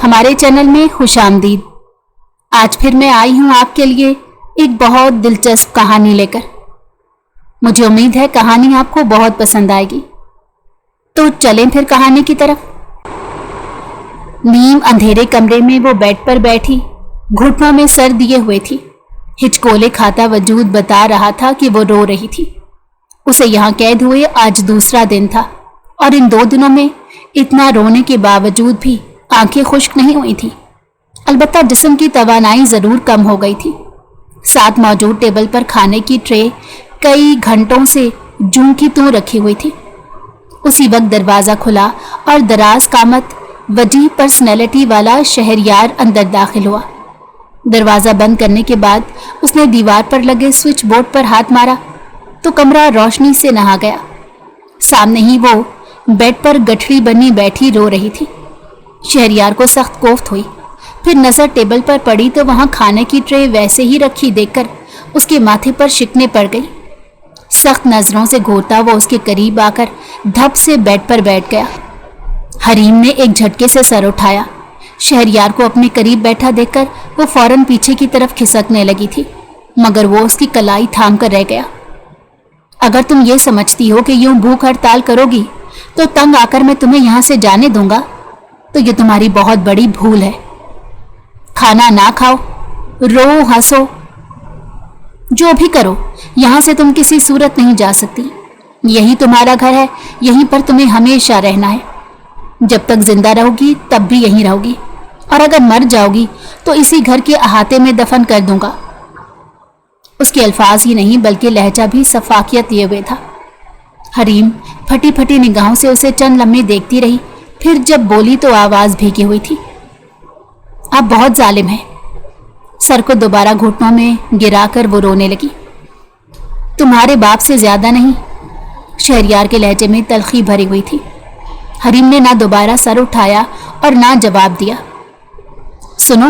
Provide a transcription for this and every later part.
ہمارے چینل میں خوش آمدید۔ آج پھر میں آئی ہوں آپ کے لیے ایک بہت دلچسپ کہانی لے کر۔ مجھے امید ہے کہانی آپ کو بہت پسند آئے گی، تو چلیں پھر کہانی کی طرف۔ نیم اندھیرے کمرے میں وہ بیڈ پر بیٹھی گھٹنوں میں سر دیے ہوئے تھی۔ ہچکولے کھاتا وجود بتا رہا تھا کہ وہ رو رہی تھی۔ اسے یہاں قید ہوئے آج دوسرا دن تھا، اور ان 2 دنوں میں اتنا رونے کے باوجود بھی آنکھیں خشک نہیں ہوئی تھی۔ البتہ جسم کی توانائی ضرور کم ہو گئی تھی۔ ساتھ موجود ٹیبل پر کھانے کی ٹرے کئی گھنٹوں سے جوں کی توں رکھی ہوئی تھی۔ اسی وقت دروازہ کھلا اور دراز قامت وجیح پرسنالٹی والا شہریار اندر داخل ہوا۔ دروازہ بند کرنے کے بعد اس نے دیوار پر لگے سوئچ بورڈ پر ہاتھ مارا تو کمرہ روشنی سے نہا گیا۔ سامنے ہی وہ بیڈ پر گٹھڑی بنی بیٹھی رو رہی تھی۔ شہریار کو سخت کوفت ہوئی، پھر نظر ٹیبل پر پڑی تو وہاں کھانے کی ٹرے ویسے ہی رکھی دیکھ کر اس کے ماتھے پر شکنیں پڑ گئی۔ سخت نظروں سے گھورتا وہ اس کے قریب آ کر دھپ سے بیڈ پر بیٹھ گیا۔ حریم نے ایک جھٹکے سے سر اٹھایا۔ شہریار کو اپنے قریب بیٹھا دیکھ کر وہ فوراً پیچھے کی طرف کھسکنے لگی تھی، مگر وہ اس کی کلائی تھام کر رہ گیا۔ اگر تم یہ سمجھتی ہو کہ یوں بھوک ہڑتال کرو گی تو تنگ آ کر میں تمہیں یہاں سے جانے دوں گا، تو یہ تمہاری بہت بڑی بھول ہے۔ کھانا نہ کھاؤ، رو، ہنسو، جو بھی کرو، یہاں سے تم کسی صورت نہیں جا سکتی۔ یہی تمہارا گھر ہے، یہیں پر تمہیں ہمیشہ رہنا ہے۔ جب تک زندہ رہو گی تب بھی یہیں رہو گی، اور اگر مر جاؤ گی تو اسی گھر کے احاطے میں دفن کر دوں گا۔ اس کے الفاظ ہی نہیں بلکہ لہجہ بھی سفاکیت لیے ہوئے تھا۔ حریم پھٹی پھٹی نگاہوں سے اسے چند لمحے دیکھتی رہی، پھر جب بولی تو آواز بھیگی ہوئی تھی۔ آپ بہت ظالم ہیں۔ سر کو دوبارہ گھٹنوں میں گرا کر وہ رونے لگی۔ تمہارے باپ سے زیادہ نہیں۔ شہریار کے لہجے میں تلخی بھری ہوئی تھی۔ حریم نے نہ دوبارہ سر اٹھایا اور نہ جواب دیا۔ سنو،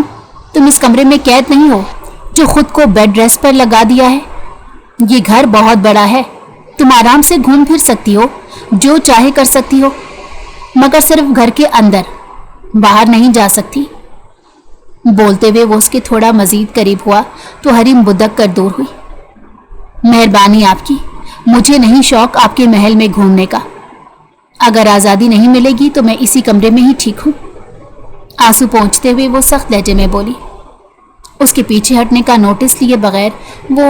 تم اس کمرے میں قید نہیں ہو جو خود کو بیڈ ریسٹ پر لگا دیا ہے۔ یہ گھر بہت بڑا ہے، تم آرام سے گھوم پھر سکتی ہو، جو چاہے کر سکتی ہو، مگر صرف گھر کے اندر، باہر نہیں جا سکتی۔ بولتے ہوئے وہ اس کے تھوڑا مزید قریب ہوا تو حریم بدک کر دور ہوئی۔ مہربانی آپ کی، مجھے نہیں شوق آپ کے محل میں گھومنے کا۔ اگر آزادی نہیں ملے گی تو میں اسی کمرے میں ہی ٹھیک ہوں۔ آنسو پہنچتے ہوئے وہ سخت لہجے میں بولی۔ اس کے پیچھے ہٹنے کا نوٹس لیے بغیر وہ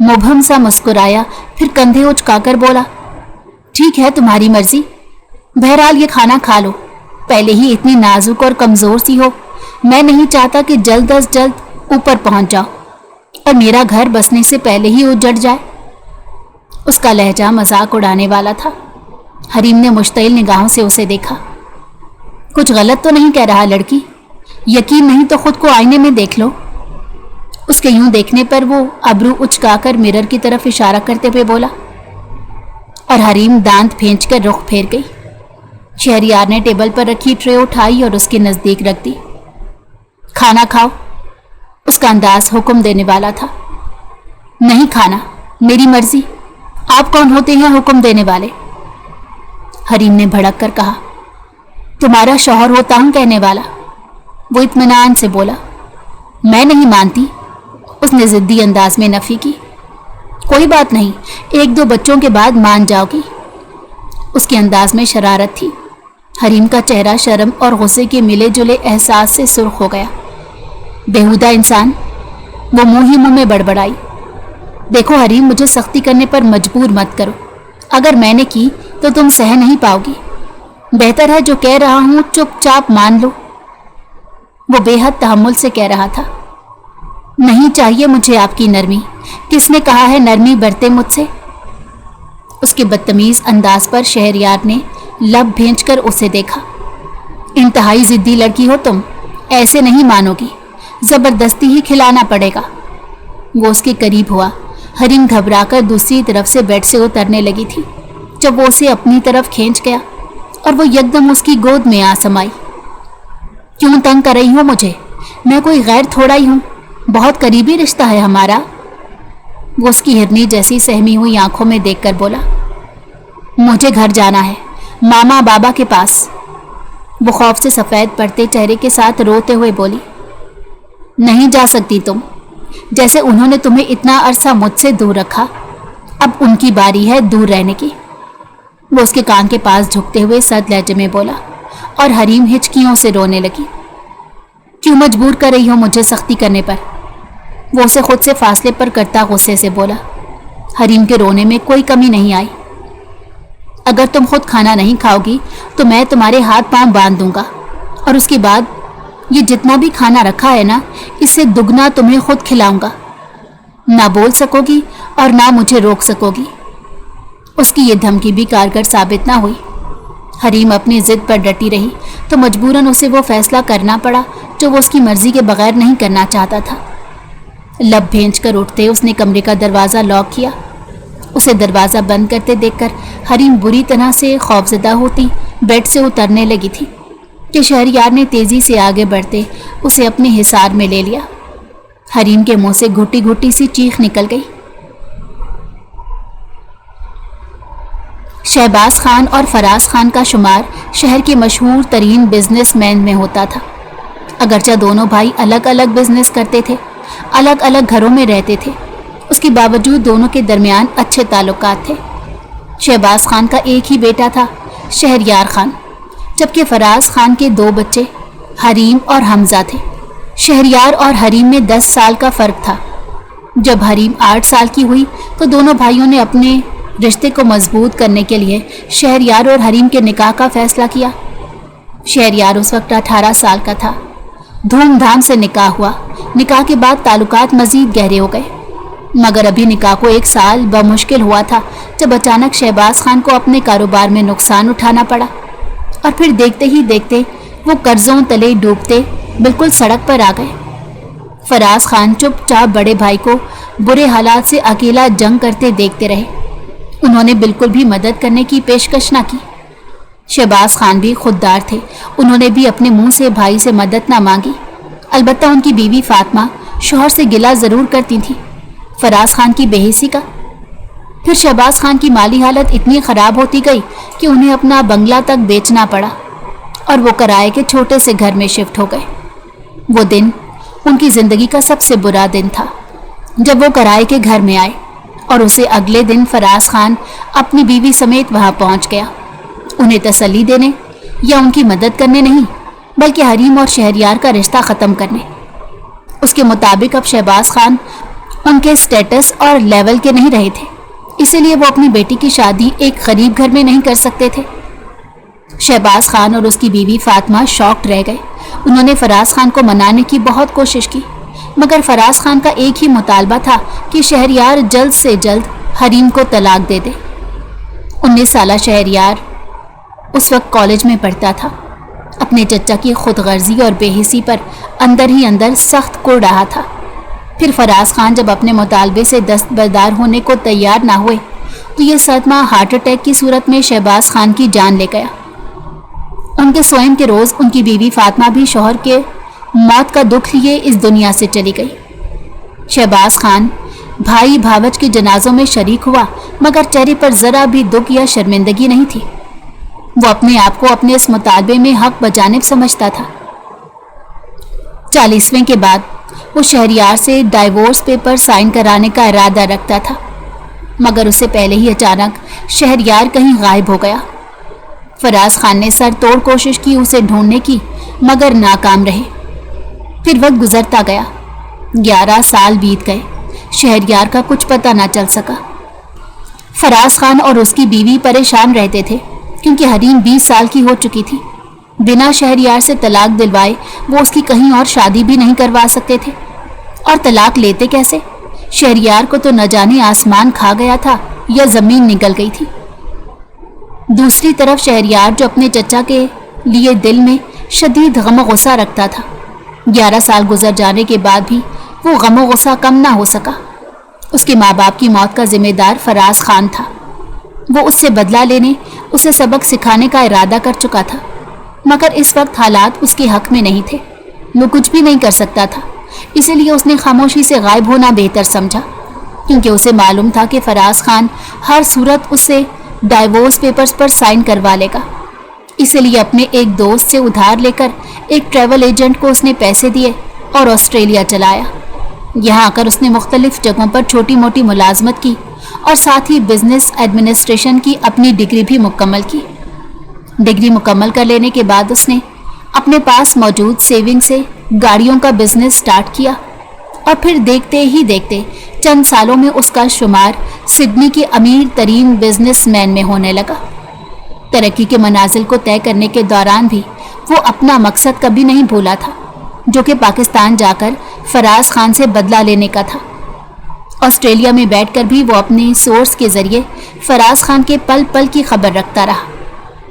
مبہم سا مسکرایا، پھر کندھے اچکا کر بولا، ٹھیک ہے تمہاری مرضی، بہرحال یہ کھانا کھا لو، پہلے ہی اتنی نازک اور کمزور سی ہو۔ میں نہیں چاہتا کہ جلد از جلد اوپر پہنچ جاؤ اور میرا گھر بسنے سے پہلے ہی اجڑ جائے۔ اس کا لہجہ مذاق اڑانے والا تھا۔ حریم نے مشتعل نگاہوں سے اسے دیکھا۔ کچھ غلط تو نہیں کہہ رہا لڑکی؟ یقین نہیں تو خود کو آئینے میں دیکھ لو۔ اس کے یوں دیکھنے پر وہ ابرو اچکا کر مرر کی طرف اشارہ کرتے ہوئے بولا، اور حریم دانت پھینچ کر رخ پھیر گئی۔ شہریار نے ٹیبل پر رکھی ٹرے اٹھائی اور اس کے نزدیک رکھ دی۔ کھانا کھاؤ، اس کا انداز حکم دینے والا تھا۔ نہیں کھانا، میری مرضی، آپ کون ہوتے ہیں حکم دینے والے؟ حریم نے بھڑک کر کہا۔ تمہارا شوہر ہوتا ہوں کہنے والا، وہ اطمینان سے بولا۔ میں نہیں مانتی، اس نے ضدی انداز میں نفی کی۔ کوئی بات نہیں، 1-2 بچوں کے بعد مان جاؤ گی۔ اس کے انداز میں شرارت تھی۔ حریم کا چہرہ شرم اور غصے کے ملے جلے احساس سے سرخ ہو گیا۔ بےہودہ انسان، وہ منہ ہی منہ میں بڑبڑائی۔ دیکھو حریم، مجھے سختی کرنے پر مجبور مت کرو، اگر میں نے کی تو تم سہ نہیں پاؤ گی۔ بہتر ہے جو کہہ رہا ہوں چپ چاپ مان لو۔ وہ بے حد تحمل سے کہہ رہا تھا۔ نہیں چاہیے مجھے آپ کی نرمی، کس نے کہا ہے نرمی برتے مجھ سے؟ اس کے بدتمیز انداز پر شہریار نے لب بھینچ کر اسے دیکھا۔ انتہائی ضدی لڑکی ہو تم، ایسے نہیں مانو گی، زبردستی ہی کھلانا پڑے گا۔ وہ اس کے قریب ہوا۔ حریم گھبرا کر دوسری طرف سے بیڈ سے اترنے لگی تھی جب وہ اسے اپنی طرف کھینچ گیا اور وہ یکدم اس کی گود میں آ سمائی۔ کیوں تنگ کر رہی ہو مجھے؟ میں کوئی غیر تھوڑا ہی ہوں، بہت قریبی رشتہ ہے ہمارا۔ وہ اس کی ہرنی جیسی سہمی ہوئی آنکھوں میں دیکھ کر بولا۔ مجھے گھر جانا ہے، ماما بابا کے پاس۔ وہ خوف سے سفید پڑتے چہرے کے ساتھ روتے ہوئے بولی، نہیں جا سکتی تم، جیسے انہوں نے تمہیں اتنا عرصہ مجھ سے دور رکھا، اب ان کی باری ہے دور رہنے کی۔ وہ اس کے کان کے پاس جھکتے ہوئے سرد لہجے میں بولا اور حریم ہچکیوں سے رونے لگی۔ کیوں مجبور کر رہی ہو مجھے سختی کرنے پر؟ وہ اسے خود سے فاصلے پر کرتا غصے سے بولا۔ حریم کے رونے میں کوئی کمی نہیں آئی۔ اگر تم خود کھانا نہیں کھاؤ گی تو میں تمہارے ہاتھ پاؤں باندھ دوں گا، اور اس کے بعد یہ جتنا بھی کھانا رکھا ہے نا، اس سے دگنا تمہیں خود کھلاؤں گا۔ نہ بول سکو گی اور نہ مجھے روک سکو گی۔ اس کی یہ دھمکی بھی کارگر ثابت نہ ہوئی۔ حریم اپنی ضد پر ڈٹی رہی تو مجبوراً اسے وہ فیصلہ کرنا پڑا جو وہ اس کی مرضی کے بغیر نہیں کرنا چاہتا تھا۔ لب بھینچ کر اٹھتے اس نے کمرے کا دروازہ لاک کیا۔ اسے دروازہ بند کرتے دیکھ کر حریم بری طرح سے خوفزدہ ہوتی بیڈ سے اترنے لگی تھی کہ شہریار نے تیزی سے آگے بڑھتے اسے اپنے حصار میں لے لیا۔ حریم کے منہ سے گھٹی گھٹی سی چیخ نکل گئی۔ شہباز خان اور فراز خان کا شمار شہر کے مشہور ترین بزنس مین میں ہوتا تھا۔ اگرچہ دونوں بھائی الگ الگ بزنس کرتے تھے، الگ الگ گھروں میں رہتے تھے، اس کے باوجود دونوں کے درمیان اچھے تعلقات تھے۔ شہباز خان کا ایک ہی بیٹا تھا، شہریار خان، جبکہ فراز خان کے 2 بچے حریم اور حمزہ تھے۔ شہریار اور حریم میں 10 سال کا فرق تھا۔ جب حریم 8 سال کی ہوئی تو دونوں بھائیوں نے اپنے رشتے کو مضبوط کرنے کے لیے شہریار اور حریم کے نکاح کا فیصلہ کیا۔ شہریار اس وقت 18 سال کا تھا۔ دھوم دھام سے نکاح ہوا۔ نکاح کے بعد تعلقات مزید گہرے ہو گئے، مگر ابھی نکاح کو 1 سال بمشکل ہوا تھا جب اچانک شہباز خان کو اپنے کاروبار میں نقصان اٹھانا پڑا، اور پھر دیکھتے ہی دیکھتے وہ قرضوں تلے ڈوبتے بالکل سڑک پر آ گئے۔ فراز خان چپ چاپ بڑے بھائی کو برے حالات سے اکیلا جنگ کرتے دیکھتے رہے۔ انہوں نے بالکل بھی مدد کرنے کی پیشکش نہ کی۔ شہباز خان بھی خوددار تھے، انہوں نے بھی اپنے منہ سے بھائی سے مدد نہ مانگی۔ البتہ ان کی بیوی فاطمہ شوہر سے گلہ ضرور کرتی تھی، فراز خان کی بے حسی کا۔ پھر شہباز خان کی مالی حالت اتنی خراب ہوتی گئی کہ انہیں اپنا بنگلہ تک بیچنا پڑا، اور وہ کرائے کے چھوٹے سے گھر میں شفٹ ہو گئے۔ وہ دن ان کی زندگی کا سب سے برا دن تھا جب وہ کرائے کے گھر میں آئے، اور اسے اگلے دن فراز خان اپنی بیوی سمیت وہاں پہنچ گیا، انہیں تسلی دینے یا ان کی مدد کرنے نہیں، بلکہ حریم اور شہریار کا رشتہ ختم کرنے۔ اس کے مطابق اب شہباز خان ان کے سٹیٹس اور لیول کے نہیں رہے تھے، اسی لیے وہ اپنی بیٹی کی شادی ایک غریب گھر میں نہیں کر سکتے تھے۔ شہباز خان اور اس کی بیوی فاطمہ شاکڈ رہ گئے۔ انہوں نے فراز خان کو منانے کی بہت کوشش کی، مگر فراز خان کا ایک ہی مطالبہ تھا کہ شہریار جلد سے جلد حریم کو طلاق دے دے۔ 19 سالہ شہریار اس وقت کالج میں پڑھتا تھا۔ اپنے چچا کی خود غرضی اور بے حسی پر اندر ہی اندر سخت کوڑ رہا تھا۔ پھر فراز خان جب اپنے مطالبے سے دستبردار ہونے کو تیار نہ ہوئے تو یہ صدمہ ہارٹ اٹیک کی صورت میں شہباز خان کی جان لے گیا۔ ان کے سوئم کے روز ان کی بیوی فاطمہ بھی شوہر کے موت کا دکھ لیے اس دنیا سے چلی گئی۔ شہباز خان بھائی بھاوج کے جنازوں میں شریک ہوا، مگر چہرے پر ذرا بھی دکھ یا شرمندگی نہیں تھی۔ وہ اپنے آپ کو اپنے اس مطالبے میں حق بجانب سمجھتا تھا۔ 40ویں کے بعد وہ شہریار سے ڈائیورس پیپر سائن کرانے کا ارادہ رکھتا تھا، مگر اس سے پہلے ہی اچانک شہریار کہیں غائب ہو گیا۔ فراز خان نے سر توڑ کوشش کی اسے ڈھونڈنے کی، مگر ناکام رہے۔ پھر وقت گزرتا گیا، 11 سال بیت گئے، شہریار کا کچھ پتہ نہ چل سکا۔ فراز خان اور اس کی بیوی پریشان رہتے تھے کیونکہ حریم 20 سال کی ہو چکی تھی۔ بنا شہریار سے طلاق دلوائے وہ اس کی کہیں اور شادی بھی نہیں کروا سکتے تھے، اور طلاق لیتے کیسے؟ شہریار کو تو نہ جانے آسمان کھا گیا تھا یا زمین نکل گئی تھی۔ دوسری طرف شہریار جو اپنے چچا کے لیے دل میں شدید غم و غصہ رکھتا تھا، 11 سال گزر جانے کے بعد بھی وہ غم و غصہ کم نہ ہو سکا۔ اس کے ماں باپ کی موت کا ذمہ دار فراز خان تھا۔ وہ اس سے بدلہ لینے، اسے سبق سکھانے کا ارادہ کر چکا تھا، مگر اس وقت حالات اس کے حق میں نہیں تھے۔ وہ کچھ بھی نہیں کر سکتا تھا، اسی لیے اس نے خاموشی سے غائب ہونا بہتر سمجھا، کیونکہ اسے معلوم تھا کہ فراز خان ہر صورت اس سے ڈائیورس پیپرز پر سائن کروا لے گا۔ इसी लिए अपने एक दोस्त से उधार लेकर एक ट्रैवल एजेंट को उसने पैसे दिए और ऑस्ट्रेलिया चला आया। यहाँ आकर उसने मुख्तलिफ जगहों पर छोटी मोटी मुलाजमत की और साथ ही बिजनेस एडमिनिस्ट्रेशन की अपनी डिग्री भी मुकम्मल की। डिग्री मुकम्मल कर लेने के बाद उसने अपने पास मौजूद सेविंग से गाड़ियों का बिजनेस स्टार्ट किया और फिर देखते ही देखते चंद सालों में उसका शुमार सिडनी के अमीर तरीन बिजनेसमैन में होने लगा। तरक्की के मनाजिल को तय करने के दौरान भी वो अपना मकसद कभी नहीं भूला था, जो कि पाकिस्तान जाकर फराज खान से बदला लेने का था। ऑस्ट्रेलिया में बैठकर भी वो अपने सोर्स के जरिए फराज खान के पल पल की खबर रखता रहा।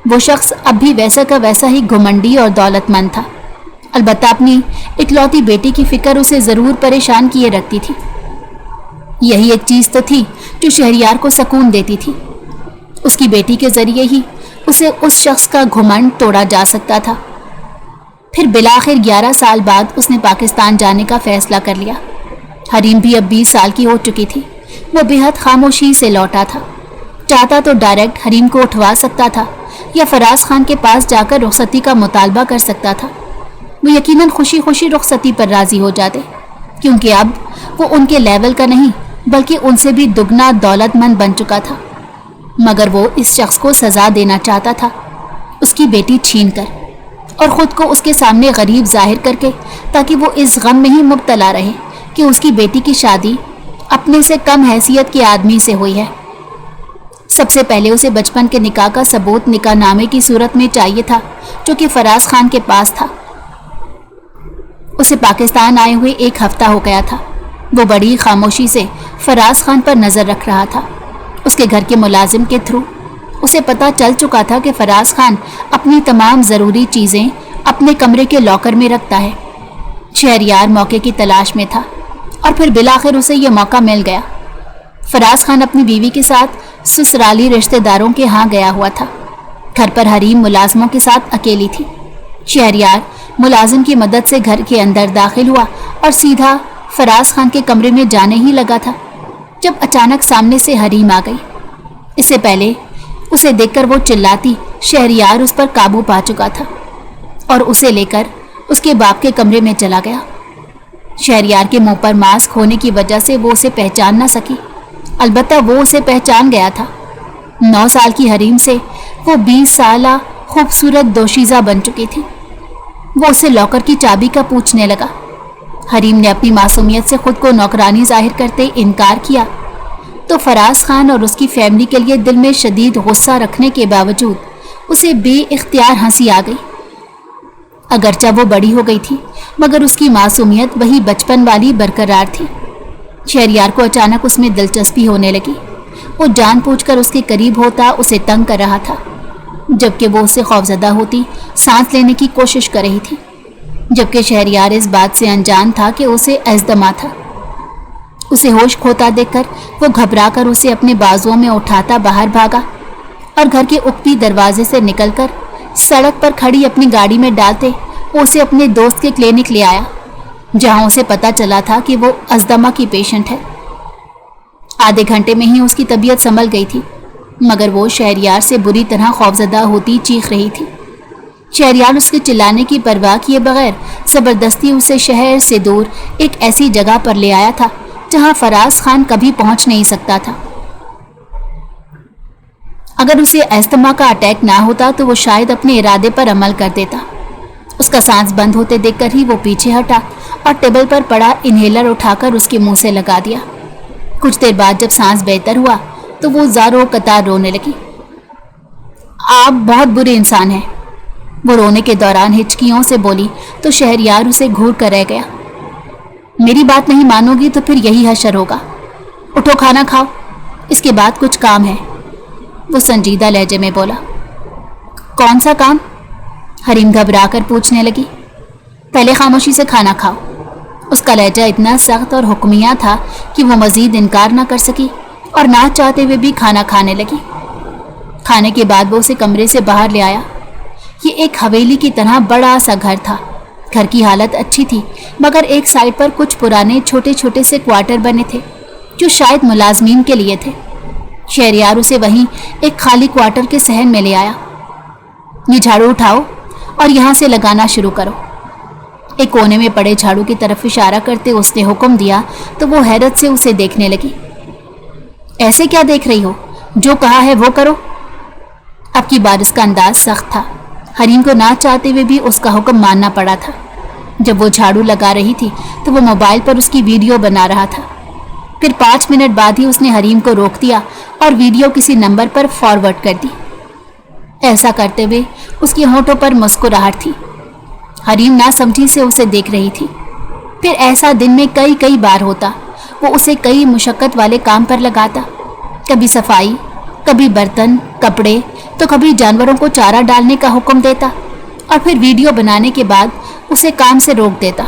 वो शख्स अब भी वैसा का वैसा ही घुमंडी और दौलतमंद था। अलबत्ता अपनी इकलौती बेटी की फिक्र उसे ज़रूर परेशान किए रखती थी। यही एक चीज़ तो थी जो शहरियार को सुकून देती थी। उसकी बेटी के जरिए ही उसे उस शख्स का घुमंड तोड़ा जा सकता था। फिर बिलाखिर 11 साल बाद उसने पाकिस्तान जाने का फैसला कर लिया। हरीम भी अब 20 साल की हो चुकी थी। वो बेहद खामोशी से लौटा था। चाहता तो डायरेक्ट हरीम को उठवा सकता था या फराज खान के पास जाकर रुखसती का मुतालबा कर सकता था। वो यकीनन खुशी खुशी रुखसती पर राजी हो जाते, क्योंकि अब वो उनके लेवल का नहीं बल्कि उनसे भी दुगना दौलतमंद बन चुका था। मगर वो इस शख्स को सजा देना चाहता था, उसकी बेटी छीन कर और ख़ुद को उसके सामने गरीब जाहिर करके, ताकि वो इस गम में ही मुब्तला रहे कि उसकी बेटी की शादी अपने से कम हैसियत के आदमी से हुई है। सबसे पहले उसे बचपन के निकाह का सबूत निकाह नामे की सूरत में चाहिए था, जो कि फराज खान के पास था। उसे पाकिस्तान आए हुए एक हफ्ता हो गया था। वो बड़ी खामोशी से फराज खान पर नज़र रख रहा था। उसके घर के मुलाजिम के थ्रू उसे पता चल चुका था कि फराज खान अपनी तमाम ज़रूरी चीज़ें अपने कमरे के लॉकर में रखता है। शहरियार मौके की तलाश में था और फिर बिलाखिर उसे यह मौका मिल गया। फराज खान अपनी बीवी के साथ ससुराली रिश्तेदारों के यहाँ गया हुआ था। घर पर हरीम मुलाजमों के साथ अकेली थी। शहरियार मुलाजिम की मदद से घर के अंदर दाखिल हुआ और सीधा फराज खान के कमरे में जाने ही लगा था, जब अचानक सामने से हरीम आ गई। इससे पहले उसे देखकर वो चिल्लाती शहरियार उस पर काबू पा चुका था और उसे लेकर उसके बाप के कमरे में चला गया। शहरियार के मुंह पर मास्क होने की वजह से वो उसे पहचान न सकी, अलबत्ता वो उसे पहचान गया था। 9 साल की हरीम से वो 20 साला खूबसूरत दोशीज़ा बन चुकी थी। वो उसे लॉकर की चाबी का पूछने लगा। हरीम ने अपनी मासूमियत से खुद को नौकरानी जाहिर करते इनकार किया, तो फराज खान और उसकी फैमिली के लिए दिल में शदीद गुस्सा रखने के बावजूद उसे बेइख्तियार हंसी आ गई। अगरचा वो बड़ी हो गई थी, मगर उसकी मासूमियत वही बचपन वाली बरकरार थी। शहरियार को अचानक उसमें दिलचस्पी होने लगी। वो जानबूझकर उसके करीब होता उसे तंग कर रहा था, जबकि वो उससे खौफजदा होती सांस लेने की कोशिश कर रही थी। जबकि शहरियार इस बात से अनजान था कि उसे अज़दमा था। उसे होश खोता देखकर वो घबराकर उसे अपने बाजुओं में उठाता बाहर भागा और घर के उक्ती दरवाजे से निकलकर सड़क पर खड़ी अपनी गाड़ी में डालते वो उसे अपने दोस्त के क्लिनिक ले आया, जहां उसे पता चला था कि वो अज़दमा की पेशेंट है। आधे घंटे में ही उसकी तबीयत संभल गई थी, मगर वो शहरियार से बुरी तरह खौफजदा होती चीख रही थी। शहरियार उसके चिल्लाने की परवाह किए बगैर ज़बरदस्ती उसे शहर से दूर एक ऐसी जगह पर ले आया था जहां फराज खान कभी पहुंच नहीं सकता था। अगर उसे अस्थमा का अटैक ना होता तो वो शायद अपने इरादे पर अमल कर देता। उसका सांस बंद होते देखकर ही वो पीछे हटा और टेबल पर पड़ा इन्हेलर उठाकर उसके मुंह से लगा दिया। कुछ देर बाद जब सांस बेहतर हुआ तो वो ज़ारो कतार रोने लगी। आप बहुत बुरे इंसान हैं, वो रोने के दौरान हिचकियों से बोली तो शहरियार उसे घूर कर रह गया। मेरी बात नहीं मानोगी तो फिर यही हशर होगा। उठो, खाना खाओ, इसके बाद कुछ काम है, वो संजीदा लहजे में बोला। कौन सा काम? हरीम घबरा कर पूछने लगी। पहले खामोशी से खाना खाओ। उसका लहजा इतना सख्त और हुक्मिया था कि वो मजीद इनकार ना कर सकी और ना चाहते हुए भी खाना खाने लगी। खाने के बाद वो उसे कमरे से बाहर ले आया। ये एक हवेली की तरह बड़ा सा घर था। घर की हालत अच्छी थी, मगर एक साइड पर कुछ पुराने छोटे छोटे से क्वार्टर बने थे जो शायद मुलाजमीन के लिए थे। शहरियार उसे वहीं एक खाली क्वार्टर के सहन में ले आया। ये झाड़ू उठाओ और यहाँ से लगाना शुरू करो। एक कोने में पड़े झाड़ू की तरफ इशारा करते उसने हुक्म दिया तो वो हैरत से उसे देखने लगी। ऐसे क्या देख रही हो, जो कहा है वो करो। अब की बार उसका अंदाज सख्त था। हरीम को ना चाहते हुए भी उसका हुक्म मानना पड़ा था। जब वो झाड़ू लगा रही थी तो वो मोबाइल पर उसकी वीडियो बना रहा था। फिर 5 मिनट बाद ही उसने हरीम को रोक दिया और वीडियो किसी नंबर पर फॉरवर्ड कर दी। ऐसा करते हुए उसके होंठों पर मुस्कुराहट थी। हरीम नासमझी से उसे देख रही थी। फिर ऐसा दिन में कई कई बार होता। वो उसे कई मुशक्कत वाले काम पर लगाता, कभी सफाई, कभी बर्तन, कपड़े, तो कभी जानवरों को चारा डालने का हुक्म देता और फिर वीडियो बनाने के बाद उसे काम से रोक देता।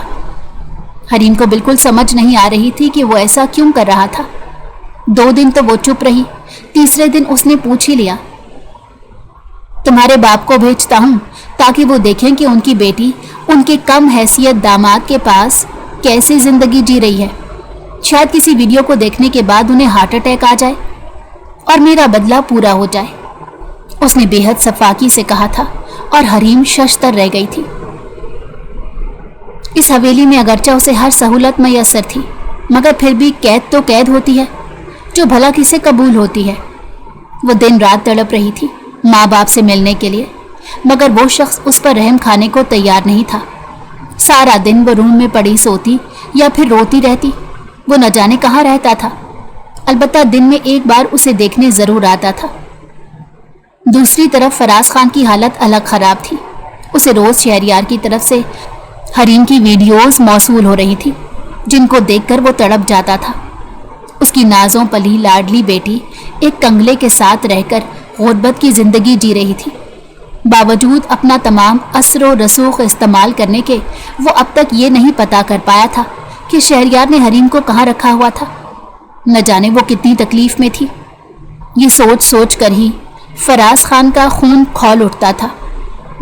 हरीम को बिल्कुल समझ नहीं आ रही थी कि वो ऐसा क्यों कर रहा था। 2 दिन तो वो चुप रही। तीसरे दिन उसने पूछ ही लिया, तुम्हारे बाप को भेजता हूँ ताकि वो देखें कि उनकी बेटी उनके कम हैसियत दामाद के पास कैसे जिंदगी जी रही है। शायद किसी वीडियो को देखने के बाद उन्हें हार्ट अटैक आ जाए और मेरा बदला पूरा हो जाए। उसने बेहद सफाकी से कहा था और हरीम शशतर रह गई थी। इस हवेली में अगरचे उसे हर सहूलत मैसर थी, मगर फिर भी कैद तो कैद होती है, जो भला किसे कबूल होती है। वो दिन रात तड़प रही थी माँ बाप से मिलने के लिए, मगर वो शख्स उस पर रहम खाने को तैयार नहीं था। सारा दिन वो रूम में पड़ी सोती या फिर रोती रहती। वो न जाने कहाँ रहता था। अलबत्ता दिन में एक बार उसे देखने जरूर आता था। दूसरी तरफ फराज खान की हालत अलग खराब थी। उसे रोज शहरियार की तरफ से हरीम की वीडियोस मौसूल हो रही थी, जिनको देखकर वो तड़प जाता था। उसकी नाजों पली लाडली बेटी एक कंगले के साथ रहकर गुर्बत की जिंदगी जी रही थी। बावजूद अपना तमाम असर रसूख इस्तेमाल करने के वो अब तक ये नहीं पता कर पाया था कि शहरियार ने हरीम को कहाँ रखा हुआ था। न जाने वो कितनी तकलीफ में थी। ये सोच सोच कर ही फराज खान का खून खौल उठता था।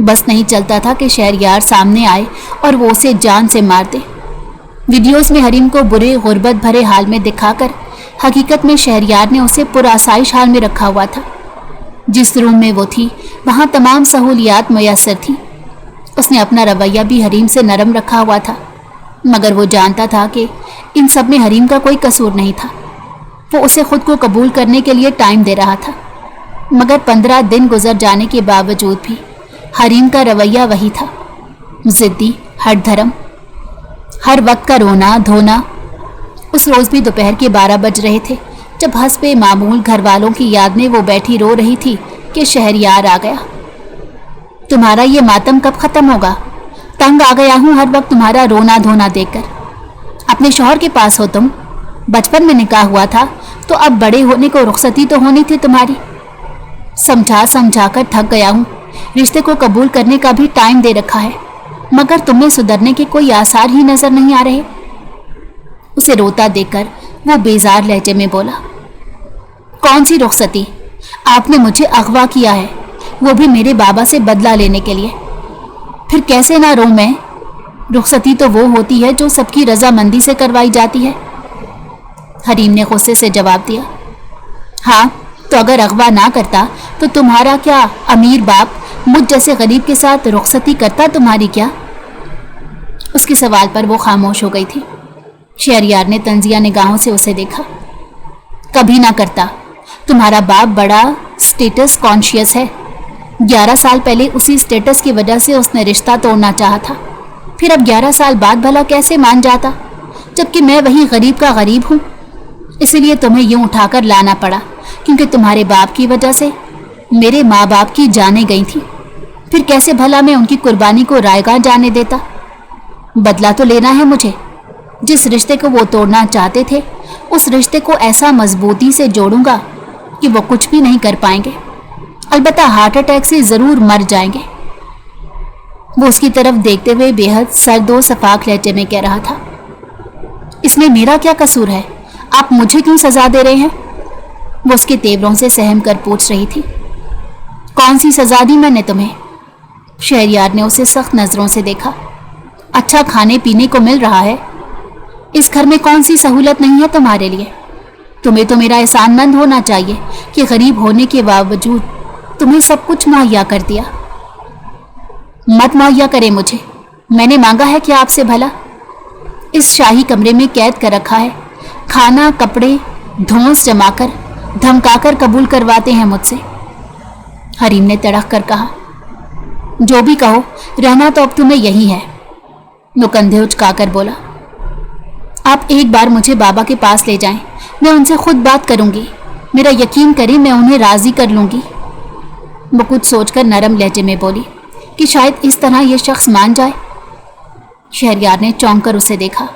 बस नहीं चलता था कि शहरियार सामने आए और वो उसे जान से मार दे। वीडियोस में हरीम को बुरे गुर्बत भरे हाल में दिखाकर हकीकत में शहरियार ने उसे पुरआसाइश हाल में रखा हुआ था। जिस रूम में वो थी वहाँ तमाम सहूलियात मैसर थी। उसने अपना रवैया भी हरीम से नरम रखा हुआ था, मगर वो जानता था कि इन सब में हरीम का कोई कसूर नहीं था। वो उसे खुद को कबूल करने के लिए टाइम दे रहा था, मगर 15 दिन गुजर जाने के बावजूद भी हरीम का रवैया वही था, जिद्दी, हट धर्म, हर वक्त का रोना धोना। उस रोज़ भी दोपहर के 12 बज रहे थे जब हस्बे मामूल घर वालों की याद में वो बैठी रो रही थी कि शहरियार आ गया। तुम्हारा ये मातम कब खत्म होगा? तंग आ गया हूँ हर वक्त तुम्हारा रोना धोना देखकर। अपने शौहर के पास हो तुम। बचपन में निकाह हुआ था तो अब बड़े होने को रुखसती तो होनी थी तुम्हारी। समझा समझा कर थक गया हूँ। रिश्ते को कबूल करने का भी टाइम दे रखा है, मगर तुम्हें सुधरने के कोई आसार ही नजर नहीं आ रहे। उसे रोता देखकर वो बेजार लहजे में बोला, कौन सी रुखसती? आपने मुझे अगवा किया है, वो भी मेरे बाबा से बदला लेने के लिए। फिर कैसे ना रो मैं? रुखसती तो वो होती है जो सबकी रजामंदी से करवाई जाती है। हरीम ने गुस्से से जवाब दिया, हाँ तो अगर अगवा ना करता तो तुम्हारा क्या अमीर बाप मुझ जैसे गरीब के साथ रुखसती करता तुम्हारी क्या? उसके सवाल पर वो खामोश हो गई थी। शहरियार ने तंजिया निगाहों से उसे देखा। कभी ना करता। तुम्हारा बाप बड़ा स्टेटस कॉन्शियस है। 11 साल पहले उसी स्टेटस की वजह से उसने रिश्ता तोड़ना चाहा था। फिर अब 11 साल बाद भला कैसे मान जाता, जबकि मैं वही गरीब का गरीब हूँ। इसीलिए तुम्हें यूं उठाकर लाना पड़ा, क्योंकि तुम्हारे बाप की वजह से मेरे माँ बाप की जानें गई थी। फिर कैसे भला मैं उनकी कुर्बानी को रायगा जाने देता? बदला तो लेना है मुझे। जिस रिश्ते को वो तोड़ना चाहते थे उस रिश्ते को ऐसा मजबूती से जोड़ूंगा कि वो कुछ भी नहीं कर पाएंगे। अलबत्ता हार्ट अटैक से जरूर मर जाएंगे। वो उसकी तरफ देखते हुए बेहद सर्दो सफाक लहजे में कह रहा था, इसमें मेरा क्या कसूर है? आप मुझे क्यों सजा दे रहे हैं? वो उसके तेवरों से सहम कर पूछ रही थी। कौन सी सजा दी मैंने तुम्हें? शहरियार ने उसे सख्त नजरों से देखा। अच्छा खाने पीने को मिल रहा है। इस घर में कौन सी सहूलत नहीं है तुम्हारे लिए? तुम्हें तो मेरा एहसानमंद होना चाहिए कि गरीब होने के बावजूद तुम्हें सब कुछ मुहैया कर दिया। मत मुहैया करें मुझे, मैंने मांगा है क्या आपसे भला? इस शाही कमरे में कैद कर रखा है, खाना कपड़े धौंस जमाकर धमकाकर कबूल करवाते हैं मुझसे। हरीम ने तड़क कर कहा, जो भी कहो, रहना तो अब तुम्हें यही है। वो कंधे उचकाकर बोला, आप एक बार मुझे बाबा के पास ले जाएं, मैं उनसे खुद बात करूंगी, मेरा यकीन करें मैं उन्हें राजी कर लूंगी। वो कुछ सोचकर नरम लहजे में बोली कि शायद इस तरह यह शख्स मान जाए। शहरयार ने चौंक कर उसे देखा,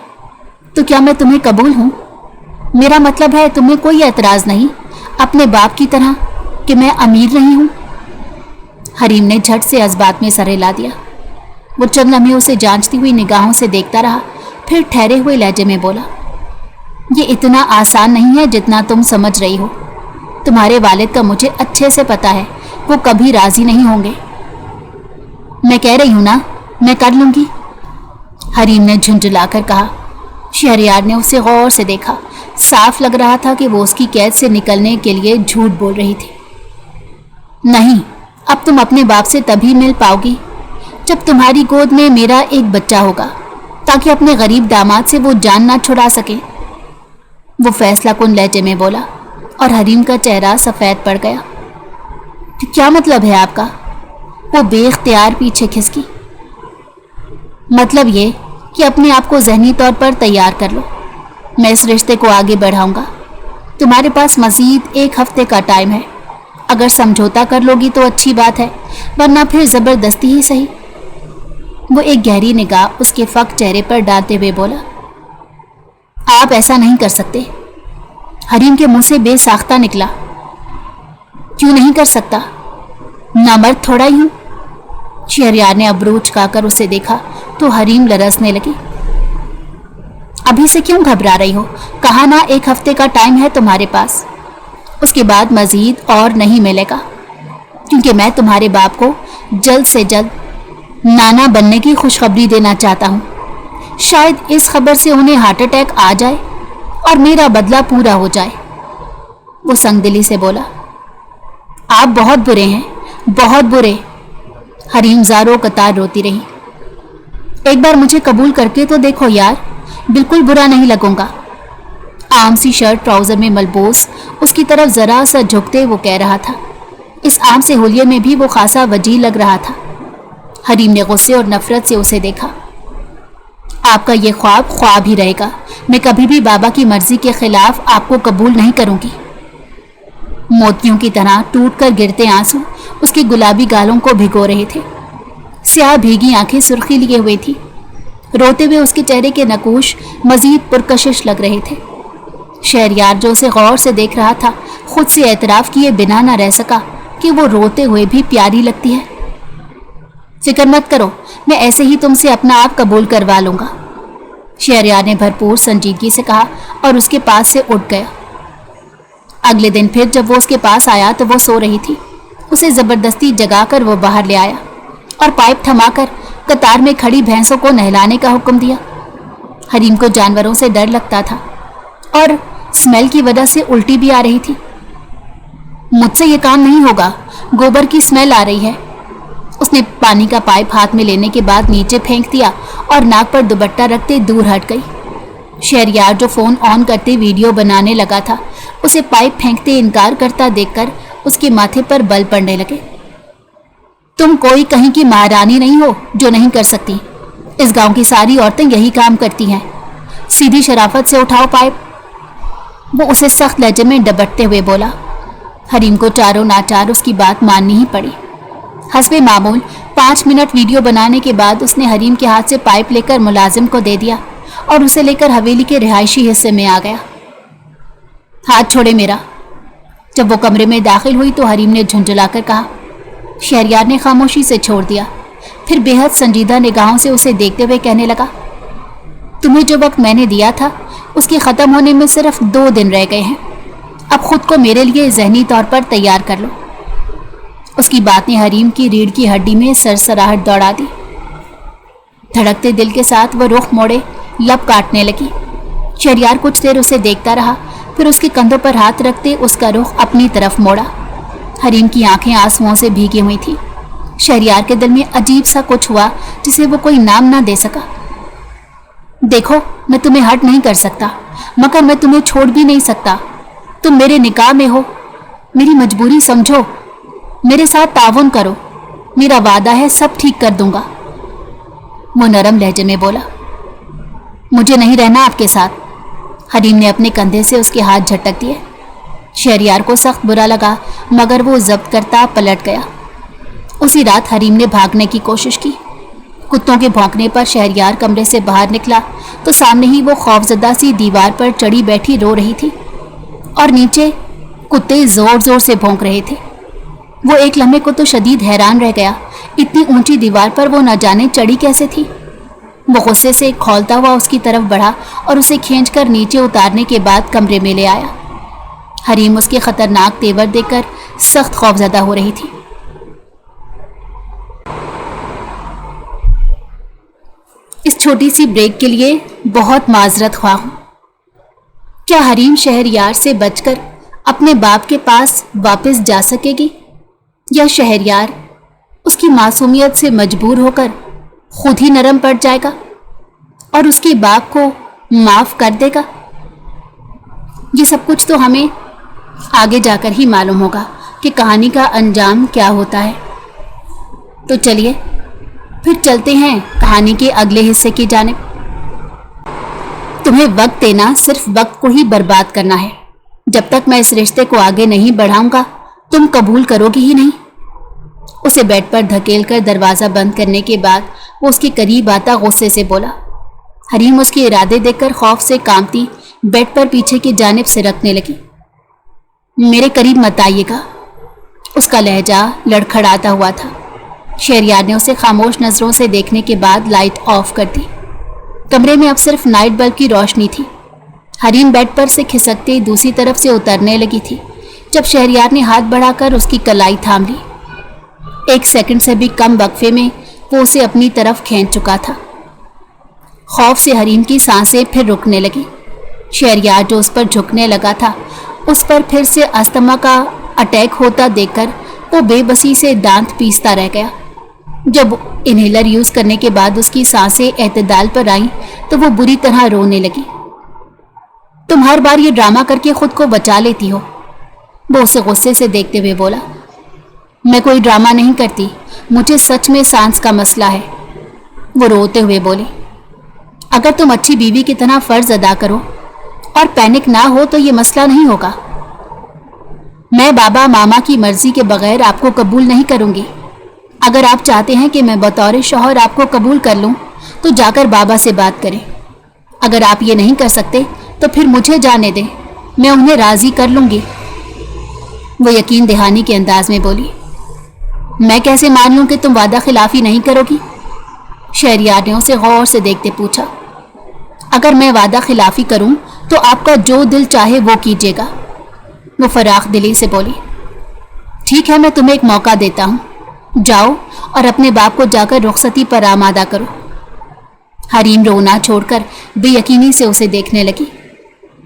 तो क्या मैं तुम्हें कबूल हूं? मेरा मतलब है तुम्हें कोई एतराज नहीं, अपने बाप की तरह कि मैं अमीर नहीं हूं? हरीम ने झट से जज्बात में सर हिला दिया। वो चंद लम्हे उसे जांचती हुई निगाहों से देखता रहा, फिर ठहरे हुए लहजे में बोला, ये इतना आसान नहीं है जितना तुम समझ रही हो। तुम्हारे वालिद का मुझे अच्छे से पता है, वो कभी राजी नहीं होंगे। मैं कह रही हूं ना, मैं कर लूंगी। हरीम ने झुंझुलाकर कहा। शहरयार ने उसे गौर से देखा, साफ लग रहा था कि वो उसकी कैद से निकलने के लिए झूठ बोल रही थी। नहीं, अब तुम अपने बाप से तभी मिल पाओगी जब तुम्हारी गोद में मेरा एक बच्चा होगा, ताकि अपने गरीब दामाद से वो जान ना छुड़ा सके। वो फैसला कुन लहजे में बोला और हरीम का चेहरा सफ़ेद पड़ गया। तो क्या मतलब है आपका? वो बेख्तियार पीछे खिसकी। मतलब ये कि अपने आप को जहनी तौर पर तैयार कर लो, मैं इस रिश्ते को आगे बढ़ाऊंगा। तुम्हारे पास मज़ीद 1 हफ्ते का टाइम है, अगर समझौता कर लोगी तो अच्छी बात है, वरना फिर ज़बरदस्ती ही सही। वो एक गहरी निगाह उसके फक चेहरे पर डालते हुए बोला, आप ऐसा नहीं कर सकते। हरीम के मुंह से बेसाख्ता निकला, क्यों नहीं कर सकता? नामर्द थोड़ा ही हूं। शहरयार ने अबरू उचकाकर उसे देखा तो हरीम लरसने लगी। अभी से क्यों घबरा रही हो? कहा ना 1 हफ्ते का टाइम है तुम्हारे पास, उसके बाद मजीद और नहीं मिलेगा, क्योंकि मैं तुम्हारे बाप को जल्द से जल्द नाना बनने की खुशखबरी देना चाहता हूँ। शायद इस खबर से उन्हें हार्ट अटैक आ जाए और मेरा बदला पूरा हो जाए। वो संगदिली से बोला, आप बहुत बुरे हैं, बहुत बुरे। हरीम ज़ारो कतार रोती रही। एक बार मुझे कबूल करके तो देखो यार, बिल्कुल बुरा नहीं लगूंगा। आम सी शर्ट ट्राउज़र में मलबूस उसकी तरफ ज़रा सा झुकते वो कह रहा था। इस आम से होलिये में भी वो खासा वजीह लग रहा था। हरीम ने गुस्से और नफरत से उसे देखा। आपका ये ख्वाब ख्वाब ही रहेगा, मैं कभी भी बाबा की मर्जी के खिलाफ आपको कबूल नहीं करूंगी। मोतियों की तरह टूटकर गिरते आंसू उसके गुलाबी गालों को भिगो रहे थे। स्याह भीगी आंखें सुर्खी लिए हुई थी। रोते हुए उसके चेहरे के नकूश मजीद पुरकशिश लग रहे थे। शहरयार जो उसे गौर से देख रहा था, खुद से एतराफ़ किए बिना न रह सका कि वो रोते हुए भी प्यारी लगती है। फिक्र मत करो, मैं ऐसे ही तुमसे अपना आप कबूल करवा लूंगा, शहरयार ने भरपूर संजीदगी से कहा और उसके पास से उठ गया। अगले दिन फिर जब वो उसके पास आया तो वो सो रही थी। उसे ज़बरदस्ती जगाकर वो बाहर ले आया और पाइप थमाकर कतार में खड़ी भैंसों को नहलाने का हुक्म दिया। हरीम को जानवरों से डर लगता था और स्मेल की वजह से उल्टी भी आ रही थी। मुझसे ये काम नहीं होगा, गोबर की स्मेल आ रही है। उसने पानी का पाइप हाथ में लेने के बाद नीचे फेंक दिया और नाक पर दुपट्टा रखते दूर हट गई। शहरयार जो फ़ोन ऑन करते वीडियो बनाने लगा था, उसे पाइप फेंकते इनकार करता देखकर उसके माथे पर बल पड़ने लगे। तुम कोई कहीं की महारानी नहीं हो जो नहीं कर सकती। इस गांव की सारी औरतें यही काम करती हैं। सीधी शराफत से उठाओ पाइप। वो उसे सख्त लहजे में डबटते हुए बोला। हरीम को चारों नाचार उसकी बात माननी ही पड़ी। हस्बे मामूल 5 मिनट वीडियो बनाने के बाद उसने हरीम के हाथ से पाइप लेकर मुलाजिम को दे दिया और उसे लेकर हवेली के रिहायशी हिस्से में आ गया। हाथ छोड़े मेरा। जब वो कमरे में दाखिल हुई तो हरीम ने झुंझलाकर कहा। शहरयार ने खामोशी से छोड़ दिया, फिर बेहद संजीदा निगाहों से उसे देखते हुए कहने लगा, तुम्हें जो वक्त मैंने दिया था उसके ख़त्म होने में सिर्फ 2 दिन रह गए हैं। अब खुद को मेरे लिए जहनी तौर पर तैयार कर लो। उसकी बात ने हरीम की रीढ़ की हड्डी में सरसराहट दौड़ा दी। धड़कते दिल के साथ वह रुख मोड़े लब काटने लगी। शहरयार कुछ देर उसे देखता रहा, फिर उसके कंधों पर हाथ रखते उसका रुख अपनी तरफ मोड़ा। हरीम की आंखें आंसुओं से भीगी हुई थी। शहरयार के दिल में अजीब सा कुछ हुआ जिसे वो कोई नाम ना दे सका। देखो, मैं तुम्हें हर्ट नहीं कर सकता, मगर मैं तुम्हें छोड़ भी नहीं सकता। तुम मेरे निकाह में हो, मेरी मजबूरी समझो, मेरे साथ ताउन करो, मेरा वादा है सब ठीक कर दूंगा। वो नरम लहजे में बोला। मुझे नहीं रहना आपके साथ। हरीम ने अपने कंधे से उसके हाथ झटक दिए। शहरयार को सख्त बुरा लगा, मगर वो जब्त करता पलट गया। उसी रात हरीम ने भागने की कोशिश की। कुत्तों के भौंकने पर शहरयार कमरे से बाहर निकला तो सामने ही वो खौफजदा सी दीवार पर चढ़ी बैठी रो रही थी और नीचे कुत्ते जोर जोर से भौंक रहे थे। वो एक लम्हे को तो शदीद हैरान रह गया, इतनी ऊंची दीवार पर वो न जाने चढ़ी कैसे थी। वो गुस्से से खौलता हुआ उसकी तरफ बढ़ा और उसे खींचकर नीचे उतारने के बाद कमरे में ले आया। हरीम उसके खतरनाक तेवर देखकर सख्त खौफजदा हो रही थी। इस छोटी सी ब्रेक के लिए बहुत माजरत ख्वाह हूं। क्या हरीम शहरयार से बचकर अपने बाप के पास वापस जा सकेगी, या शहरयार उसकी मासूमियत से मजबूर होकर खुद ही नरम पड़ जाएगा और उसके बाप को माफ कर देगा? ये सब कुछ तो हमें आगे जाकर ही मालूम होगा कि कहानी का अंजाम क्या होता है। तो चलिए फिर चलते हैं कहानी के अगले हिस्से की जानिब। तुम्हें वक्त देना सिर्फ वक्त को ही बर्बाद करना है। जब तक मैं इस रिश्ते को आगे नहीं बढ़ाऊंगा तुम कबूल करोगी ही नहीं। उसे बेड पर धकेलकर दरवाजा बंद करने के बाद वो उसके करीब आता गुस्से से बोला। हरीम उसके इरादे देखकर खौफ से कांपती बेड पर पीछे की जानिब से रखने लगी। मेरे करीब मत आइएगा। उसका लहजा लड़खड़ाता हुआ था। शहरयार ने उसे खामोश नजरों से देखने के बाद लाइट ऑफ कर दी। कमरे में अब सिर्फ नाइट बल्ब की रोशनी थी। हरीम बेड पर से खिसकते दूसरी तरफ से उतरने लगी थी जब शहरयार ने हाथ बढ़ाकर उसकी कलाई थाम ली। 1 सेकंड से भी कम वक्फे में वो उसे अपनी तरफ खींच चुका था। खौफ से हरीम की सांसें फिर रुकने लगी। शहरयार जो उस पर झुकने लगा था, उस पर फिर से अस्थमा का अटैक होता देखकर वो बेबसी से दांत पीसता रह गया। जब इनहेलर यूज करने के बाद उसकी सांसें एतदाल पर आईं तो वो बुरी तरह रोने लगी। तुम हर बार ये ड्रामा करके खुद को बचा लेती हो, वो उसे गुस्से से देखते हुए बोला। मैं कोई ड्रामा नहीं करती, मुझे सच में सांस का मसला है, वो रोते हुए बोली। अगर तुम अच्छी बीवी की तरह फर्ज अदा करो और पैनिक ना हो तो ये मसला नहीं होगा। मैं बाबा मामा की मर्जी के बगैर आपको कबूल नहीं करूंगी। अगर आप चाहते हैं कि मैं बतौर शौहर आपको कबूल कर लूं तो जाकर बाबा से बात करें। अगर आप ये नहीं कर सकते तो फिर मुझे जाने दें, मैं उन्हें राजी कर लूंगी, वो यकीन दहानी के अंदाज में बोली। मैं कैसे मान लूं कि तुम वादा खिलाफी नहीं करोगी? शहरयार ने उसे गौर से देखते पूछा। अगर मैं वादा खिलाफी करूं तो आपका जो दिल चाहे वो कीजिएगा, वो फराख दिली से बोली। ठीक है, मैं तुम्हें एक मौका देता हूं, जाओ और अपने बाप को जाकर रुखसती पर आमादा करो। हरीम रोना छोड़कर बेयकीनी से उसे देखने लगी।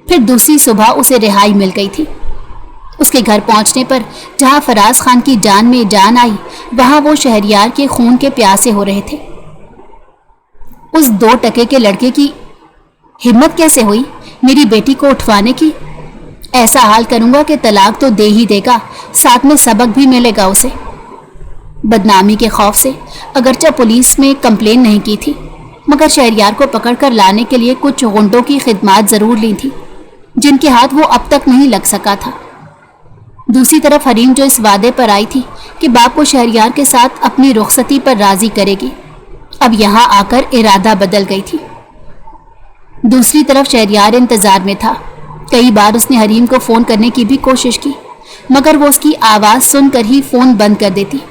फिर दूसरी सुबह उसे रिहाई मिल गई थी। उसके घर पहुंचने पर जहां फराज खान की जान में जान आई, वहां वो शहरयार के खून के प्यासे हो रहे थे। उस 2 टके के लड़के की हिम्मत कैसे हुई मेरी बेटी को उठवाने की? ऐसा हाल करूंगा कि तलाक तो दे ही देगा, साथ में सबक भी मिलेगा उसे। बदनामी के खौफ से अगरचे पुलिस में कंप्लेन नहीं की थी, मगर शहरयार को पकड़कर लाने के लिए कुछ गुंडों की खिदमात जरूर ली थी, जिनके हाथ वो अब तक नहीं लग सका था। दूसरी तरफ हरीम जो इस वादे पर आई थी कि बाप को शहरयार के साथ अपनी रुखसती पर राजी करेगी, अब यहाँ आकर इरादा बदल गई थी। दूसरी तरफ शहरयार इंतजार में था। कई बार उसने हरीम को फोन करने की भी कोशिश की, मगर वो उसकी आवाज सुनकर ही फोन बंद कर देती।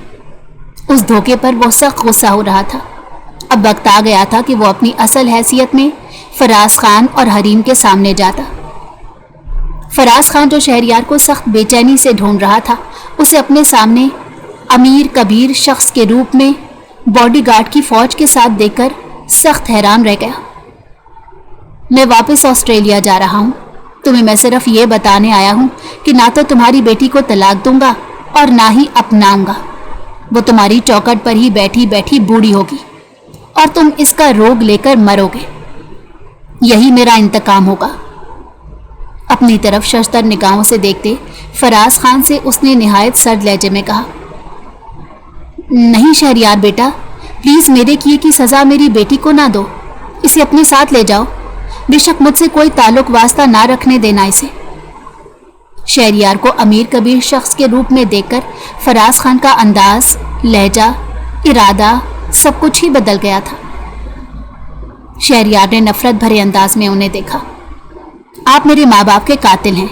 उस धोखे पर वो सख्त गुस्सा हो रहा था। अब वक्त आ गया था कि वो अपनी असल हैसियत में फराज खान और हरीम के सामने जाता। फराज खान जो शहरयार को सख्त बेचैनी से ढूंढ रहा था, उसे अपने सामने अमीर कबीर शख्स के रूप में बॉडीगार्ड की फौज के साथ देखकर सख्त हैरान रह गया। मैं वापस ऑस्ट्रेलिया जा रहा हूँ, तुम्हें मैं सिर्फ ये बताने आया हूँ कि ना तो तुम्हारी बेटी को तलाक दूंगा और ना ही अपनाऊंगा। वो तुम्हारी चौखट पर ही बैठी बैठी बूढ़ी होगी और तुम इसका रोग लेकर मरोगे। यही मेरा इंतकाम होगा। अपनी तरफ शर्तर निगाहों से देखते फराज खान से उसने निहायत सर्द लहजे में कहा, नहीं शहरयार बेटा, प्लीज मेरे किए की सजा मेरी बेटी को ना दो, इसे अपने साथ ले जाओ, बेशक मुझसे कोई ताल्लुक वास्ता ना रखने देना इसे। शहरयार को अमीर कबीर शख्स के रूप में देखकर फराज खान का अंदाज, लहजा, इरादा सब कुछ ही बदल गया था। शहरयार ने नफरत भरे अंदाज में उन्हें देखा। आप मेरे माँ बाप के कातिल हैं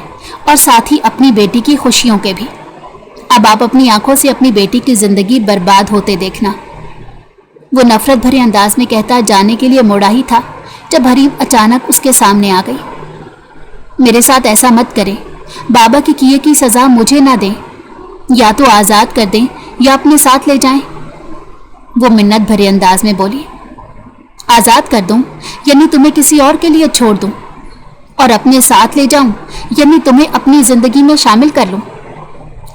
और साथ ही अपनी बेटी की खुशियों के भी। अब आप अपनी आंखों से अपनी बेटी की जिंदगी बर्बाद होते देखना। वो नफरत भरे अंदाज में कहता जाने के लिए मुड़ा ही था जब हरीम अचानक उसके सामने आ गई। मेरे साथ ऐसा मत करें, बाबा की किए की सजा मुझे ना दें, या तो आज़ाद कर दें या अपने साथ ले जाएं। वो मिन्नत भरे अंदाज में बोली, आज़ाद कर दूं यानी तुम्हें किसी और के लिए छोड़ दूं, और अपने साथ ले जाऊं यानी तुम्हें अपनी जिंदगी में शामिल कर लूं।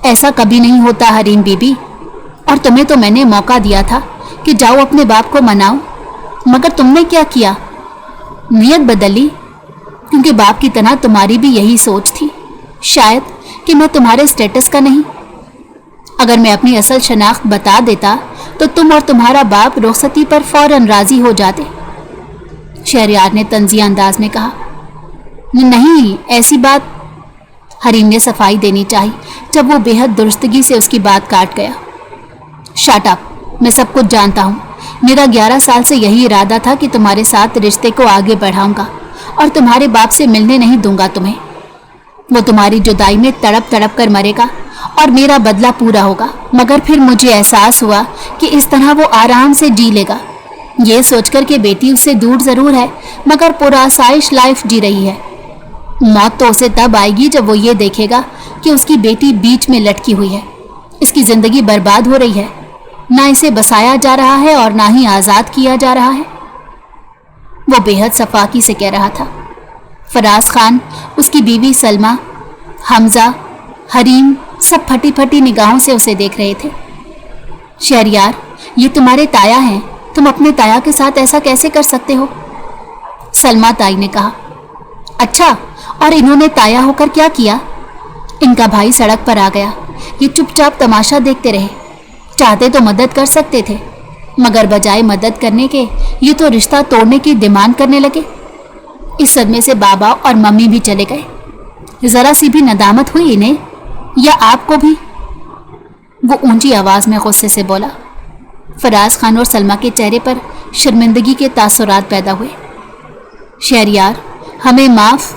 ऐसा कभी नहीं होता हरीम बीबी, और तुम्हें तो मैंने मौका दिया था कि जाओ अपने बाप को मनाओ, मगर तुमने क्या किया? नीयत बदल ली, क्योंकि बाप की तरह तुम्हारी भी यही सोच थी शायद कि मैं तुम्हारे स्टेटस का नहीं। अगर मैं अपनी असल शनाख्त बता देता तो तुम और तुम्हारा बाप रुखसती पर फौरन राजी हो जाते। शहरयार ने तंजिया अंदाज में कहा, नहीं ऐसी बात। हरीम ने सफाई देनी चाहिए जब वो बेहद दुरुस्तगी से उसकी बात काट गया। शट अप, मैं सब कुछ जानता हूँ। मेरा 11 साल से यही इरादा था कि तुम्हारे साथ रिश्ते को आगे बढ़ाऊंगा और तुम्हारे बाप से मिलने नहीं दूंगा तुम्हें। वो तुम्हारी जुदाई में तड़प तड़प कर मरेगा और मेरा बदला पूरा होगा, मगर फिर मुझे एहसास हुआ कि इस तरह वो आराम से जी लेगा, ये सोचकर कि बेटी उससे दूर जरूर है मगर पुरआसाइश लाइफ जी रही है। मौत तो उसे तब आएगी जब वो ये देखेगा कि उसकी बेटी बीच में लटकी हुई है, इसकी जिंदगी बर्बाद हो रही है, ना इसे बसाया जा रहा है और ना ही आज़ाद किया जा रहा है। वो बेहद सफाकी से कह रहा था। फराज खान, उसकी बीवी सलमा, हमजा, हरीम सब फटी फटी निगाहों से उसे देख रहे थे। शहरयार, ये तुम्हारे ताया हैं, तुम अपने ताया के साथ ऐसा कैसे कर सकते हो? सलमा ताई ने कहा। अच्छा, और इन्होंने ताया होकर क्या किया? इनका भाई सड़क पर आ गया, ये चुपचाप तमाशा देखते रहे। चाहते तो मदद कर सकते थे, मगर बजाय मदद करने के ये तो रिश्ता तोड़ने की डिमांड करने लगे। इस सदमे से बाबा और मम्मी भी चले गए। जरा सी भी नदामत हुई इन्हें, या आपको भी? वो ऊंची आवाज में गुस्से से बोला। फराज खान और सलमा के चेहरे पर शर्मिंदगी के तासुरात पैदा हुए। शहरयार, हमें माफ।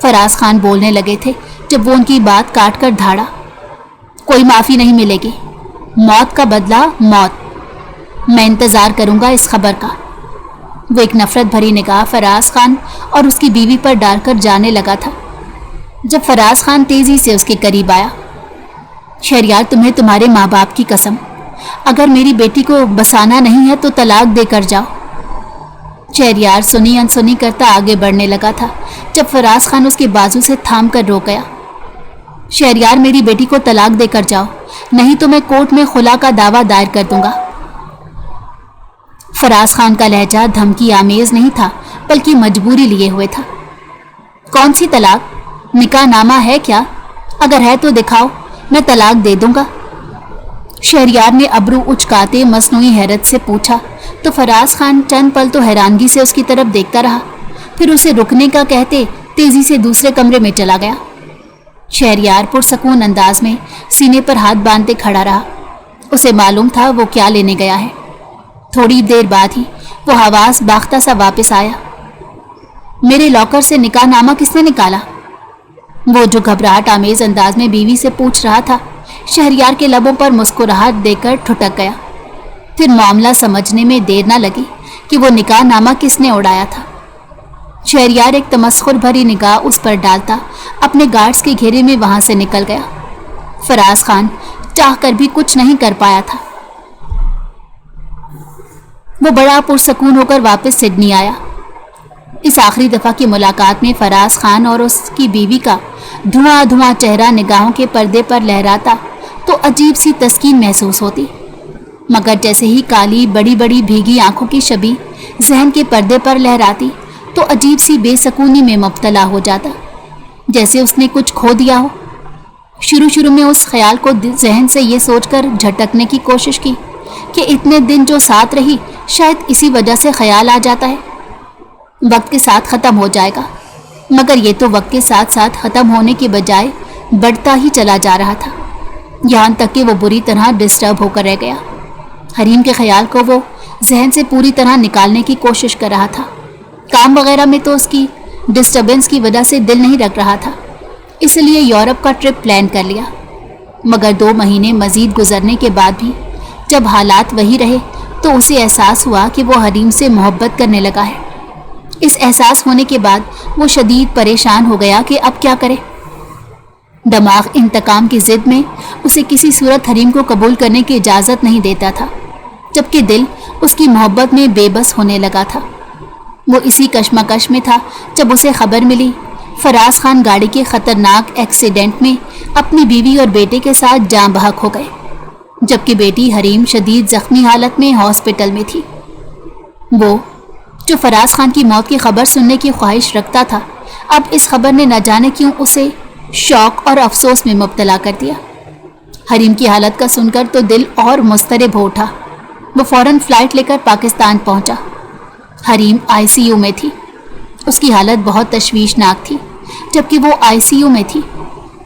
फराज खान बोलने लगे थे जब वो उनकी बात काट कर धाड़ा। कोई माफी नहीं मिलेगी, मौत का बदला मौत। मैं इंतजार करूंगा इस खबर का। वो एक नफरत भरी निगाह फराज खान और उसकी बीवी पर डालकर जाने लगा था जब फराज खान तेजी से उसके करीब आया। शहरयार, तुम्हें तुम्हारे माँ बाप की कसम, अगर मेरी बेटी को बसाना नहीं है तो तलाक देकर जाओ। शहरयार सुनी अनसुनी करता आगे बढ़ने लगा था जब फराज खान उसके बाजू से थाम कर रोक गया। शहरयार, मेरी बेटी को तलाक देकर जाओ, नहीं तो मैं कोर्ट में खुला का दावा दायर कर दूंगा। फराज खान का लहजा धमकी आमेज नहीं था बल्कि मजबूरी लिए हुए था। कौन सी तलाक? निकाह नामा है क्या? अगर है तो दिखाओ, मैं तलाक दे दूंगा। शहरयार ने अबरू उचकाते मसनूई हैरत से पूछा तो फराज खान चंद पल तो हैरानगी से उसकी तरफ देखता रहा, फिर उसे रुकने का कहते तेजी से दूसरे कमरे में चला गया। शहरयार पुरसकून अंदाज में सीने पर हाथ बांधते खड़ा रहा। उसे मालूम था वो क्या लेने गया है। थोड़ी देर बाद ही वो हवास बाख्ता सा वापस आया। मेरे लॉकर से निकाह नामा किसने निकाला? वो जो घबराहट आमेज अंदाज में बीवी से पूछ रहा था, शहरयार के लबों पर मुस्कुराहट देकर ठुठक गया। फिर मामला समझने में देर न लगी कि वो निकाह नामा किसने उड़ाया था। शहरयार एक तमस्खुर भरी निगाह उस पर डालता अपने गार्ड्स के घेरे में वहां से निकल गया। फराज खान चाह कर भी कुछ नहीं कर पाया था। वो बड़ा पुरसकून होकर वापस सिडनी आया। इस आखिरी दफा की मुलाकात में फराज खान और उसकी बीवी का धुआं धुआं चेहरा निगाहों के पर्दे पर लहराता تو عجیب سی تسکین محسوس ہوتی، مگر جیسے ہی کالی بڑی بڑی بھیگی آنکھوں کی شبی ذہن کے پردے پر لہراتی تو عجیب سی بے سکونی میں مبتلا ہو جاتا، جیسے اس نے کچھ کھو دیا ہو۔ شروع میں اس خیال کو ذہن سے یہ سوچ کر جھٹکنے کی کوشش کی کہ اتنے دن جو ساتھ رہی شاید اسی وجہ سے خیال آ جاتا ہے، وقت کے ساتھ ختم ہو جائے گا، مگر یہ تو وقت کے ساتھ ساتھ ختم ہونے کے بجائے بڑھتا ہی چلا جا رہا تھا، یہاں تک کہ وہ بری طرح ڈسٹرب ہو کر رہ گیا۔ حریم کے خیال کو وہ ذہن سے پوری طرح نکالنے کی کوشش کر رہا تھا، کام وغیرہ میں تو اس کی ڈسٹربنس کی وجہ سے دل نہیں لگ رہا تھا، اس لیے یورپ کا ٹرپ پلان کر لیا، مگر 2 مہینے مزید گزرنے کے بعد بھی جب حالات وہی رہے تو اسے احساس ہوا کہ وہ حریم سے محبت کرنے لگا ہے۔ اس احساس ہونے کے بعد وہ شدید پریشان ہو گیا کہ اب کیا کرے۔ دماغ انتقام کی ضد میں اسے کسی صورت حریم کو قبول کرنے کی اجازت نہیں دیتا تھا، جبکہ دل اس کی محبت میں بے بس ہونے لگا تھا۔ وہ اسی کشمکش میں تھا جب اسے خبر ملی فراز خان گاڑی کے خطرناک ایکسیڈنٹ میں اپنی بیوی اور بیٹے کے ساتھ جاں بحق ہو گئے، جبکہ بیٹی حریم شدید زخمی حالت میں ہاسپٹل میں تھی۔ وہ جو فراز خان کی موت کی خبر سننے کی خواہش رکھتا تھا، اب اس خبر نے نہ جانے کیوں اسے شوق اور افسوس میں مبتلا کر دیا۔ حریم کی حالت کا سن کر تو دل اور مضطرب ہو اٹھا۔ وہ فوراً فلائٹ لے کر پاکستان پہنچا۔ حریم ICU میں تھی، اس کی حالت بہت تشویشناک تھی، جبکہ وہ ICU میں تھی۔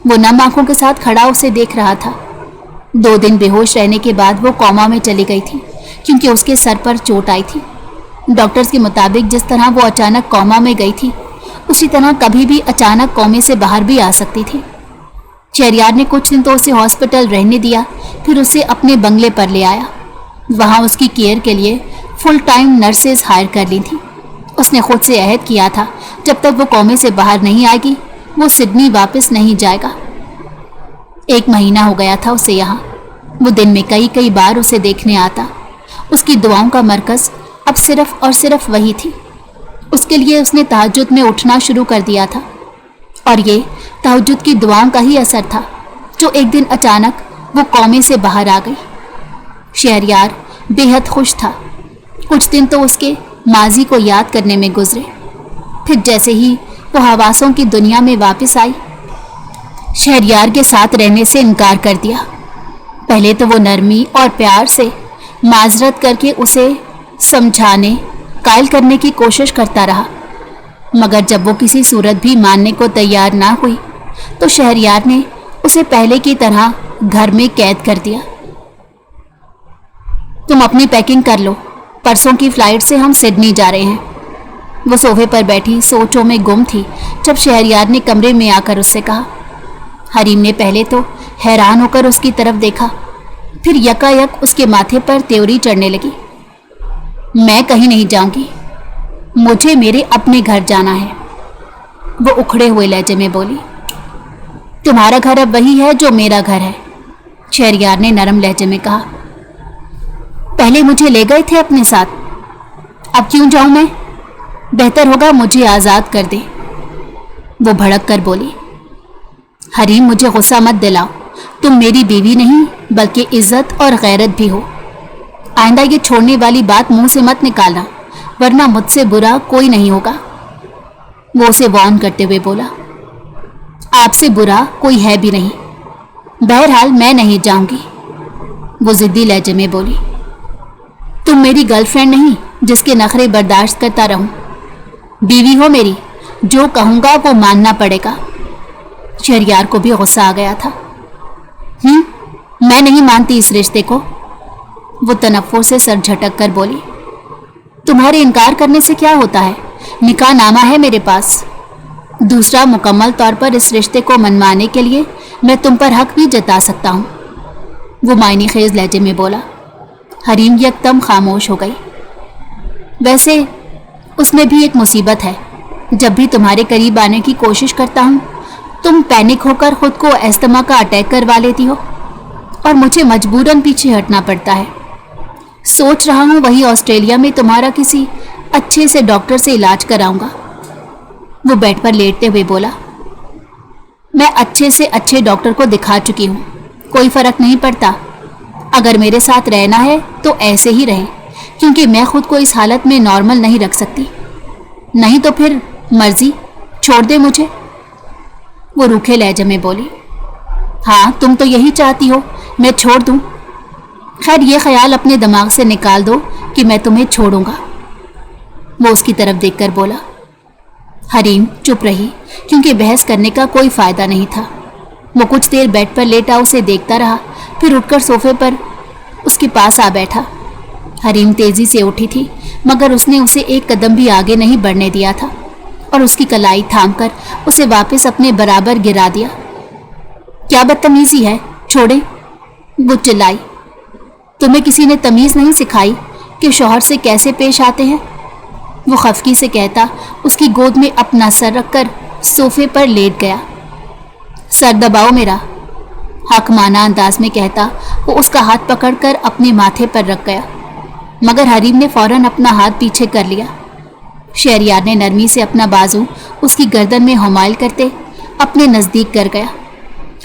وہ نم آنکھوں کے ساتھ کھڑا اسے دیکھ رہا تھا۔ 2 دن بے ہوش رہنے کے بعد وہ کوما میں چلی گئی تھی، کیونکہ اس کے سر پر چوٹ آئی تھی۔ ڈاکٹرز کے مطابق جس طرح وہ اچانک کوما میں گئی تھی، اسی طرح کبھی بھی اچانک کومے سے باہر بھی آ سکتی تھی۔ شہریار نے کچھ دن تو اسے ہاسپٹل رہنے دیا، پھر اسے اپنے بنگلے پر لے آیا۔ وہاں اس کی کیئر کے لیے فل ٹائم نرسز ہائر کر لی تھیں۔ اس نے خود سے عہد کیا تھا جب تک وہ کومے سے باہر نہیں آئے گی وہ سڈنی واپس نہیں جائے گا۔ 1 مہینہ ہو گیا تھا اسے یہاں۔ وہ دن میں کئی بار اسے دیکھنے آتا۔ اس کی دعاؤں کا مرکز اب صرف اور صرف وہی تھی۔ اس کے لیے اس نے تہجد میں اٹھنا شروع کر دیا تھا، اور یہ تہجد کی دعاؤں کا ہی اثر تھا جو ایک دن اچانک وہ کومے سے باہر آ گئی۔ شہریار بے حد خوش تھا۔ کچھ دن تو اس کے ماضی کو یاد کرنے میں گزرے، پھر جیسے ہی وہ حواسوں کی دنیا میں واپس آئی، شہریار کے ساتھ رہنے سے انکار کر دیا۔ پہلے تو وہ نرمی اور پیار سے معذرت کر کے اسے سمجھانے قائل کرنے کی کوشش کرتا رہا، مگر جب وہ کسی صورت بھی ماننے کو تیار نہ ہوئی تو شہریار نے اسے پہلے کی طرح گھر میں قید کر دیا۔ تم اپنی پیکنگ کر لو، پرسوں کی فلائٹ سے ہم سڈنی جا رہے ہیں۔ وہ صوفے پر بیٹھی سوچوں میں گم تھی جب شہریار نے کمرے میں آ کر اس سے کہا۔ حریم نے پہلے تو حیران ہو کر اس کی طرف دیکھا، پھر یکایک اس کے ماتھے پر تیوری چڑھنے لگی۔ میں کہیں نہیں جاؤں گی، مجھے میرے اپنے گھر جانا ہے، وہ اکھڑے ہوئے لہجے میں بولی۔ تمہارا گھر اب وہی ہے جو میرا گھر ہے، شہریار نے نرم لہجے میں کہا۔ پہلے مجھے لے گئے تھے اپنے ساتھ، اب کیوں جاؤں میں؟ بہتر ہوگا مجھے آزاد کر دے، وہ بھڑک کر بولی۔ حریم مجھے غصہ مت دلاؤ، تم میری بیوی نہیں بلکہ عزت اور غیرت بھی ہو۔ آئندہ یہ چھوڑنے والی بات منہ سے مت نکالنا، ورنہ مجھ سے برا کوئی نہیں ہوگا، وہ اسے وارن کرتے ہوئے بولا۔ آپ سے برا کوئی ہے بھی نہیں، بہرحال میں نہیں جاؤں گی، وہ ضدی لہجے میں بولی۔ تم میری گرل فرینڈ نہیں جس کے نخرے برداشت کرتا رہوں، بیوی ہو میری، جو کہوں گا وہ ماننا پڑے گا۔ شہریار کو بھی غصہ آ گیا تھا۔ میں نہیں مانتی اس رشتے کو، وہ تنفر سے سر جھٹک کر بولی۔ تمہارے انکار کرنے سے کیا ہوتا ہے؟ نکاح نامہ ہے میرے پاس۔ دوسرا، مکمل طور پر اس رشتے کو منوانے کے لیے میں تم پر حق بھی جتا سکتا ہوں، وہ معنی خیز لہجے میں بولا۔ حریم یکدم خاموش ہو گئی۔ ویسے اس میں بھی ایک مصیبت ہے، جب بھی تمہارے قریب آنے کی کوشش کرتا ہوں تم پینک ہو کر خود کو استما کا اٹیک کروا لیتی ہو، اور مجھے مجبوراً پیچھے ہٹنا پڑتا ہے۔ سوچ رہا ہوں وہی آسٹریلیا میں تمہارا کسی اچھے سے ڈاکٹر سے علاج کراؤں گا، وہ بیڈ پر لیٹتے ہوئے بولا۔ میں اچھے سے اچھے ڈاکٹر کو دکھا چکی ہوں، कोई फर्क नहीं पड़ता। अगर मेरे साथ रहना है तो ऐसे ही रहें, क्योंकि मैं खुद को इस हालत में नॉर्मल नहीं रख सकती। नहीं तो फिर मर्जी, छोड़ दे मुझे। वो रूखे लहजे में बोली। हाँ, तुम तो यही चाहती हो, मैं छोड़ दूं। खैर, ये ख्याल अपने दिमाग से निकाल दो कि मैं तुम्हें छोड़ूंगा। वो उसकी तरफ देखकर बोला। हरीम चुप रही, क्योंकि बहस करने का कोई फायदा नहीं था। वो कुछ देर बेड पर लेटा उसे देखता रहा, फिर उठकर सोफे पर उसके पास आ बैठा। हरीम तेजी से उठी थी, मगर उसने उसे एक कदम भी आगे नहीं बढ़ने दिया था और उसकी कलाई थामकर उसे वापस अपने बराबर गिरा दिया। क्या बदतमीजी है, छोड़े, वो चिल्लाई। तुम्हें किसी ने तमीज नहीं सिखाई कि शौहर से कैसे पेश आते हैं? वो खफकी से कहता उसकी गोद में अपना सर रखकर सोफे पर लेट गया। सर दबाओ मेरा, हकमाना अंदाज में कहता वो उसका हाथ पकड़कर अपने माथे पर रख गया, मगर हरीम ने फौरन अपना हाथ पीछे कर लिया। शहरयार ने नरमी से अपना बाजू उसकी गर्दन में हुमायल करते अपने नज़दीक कर गया।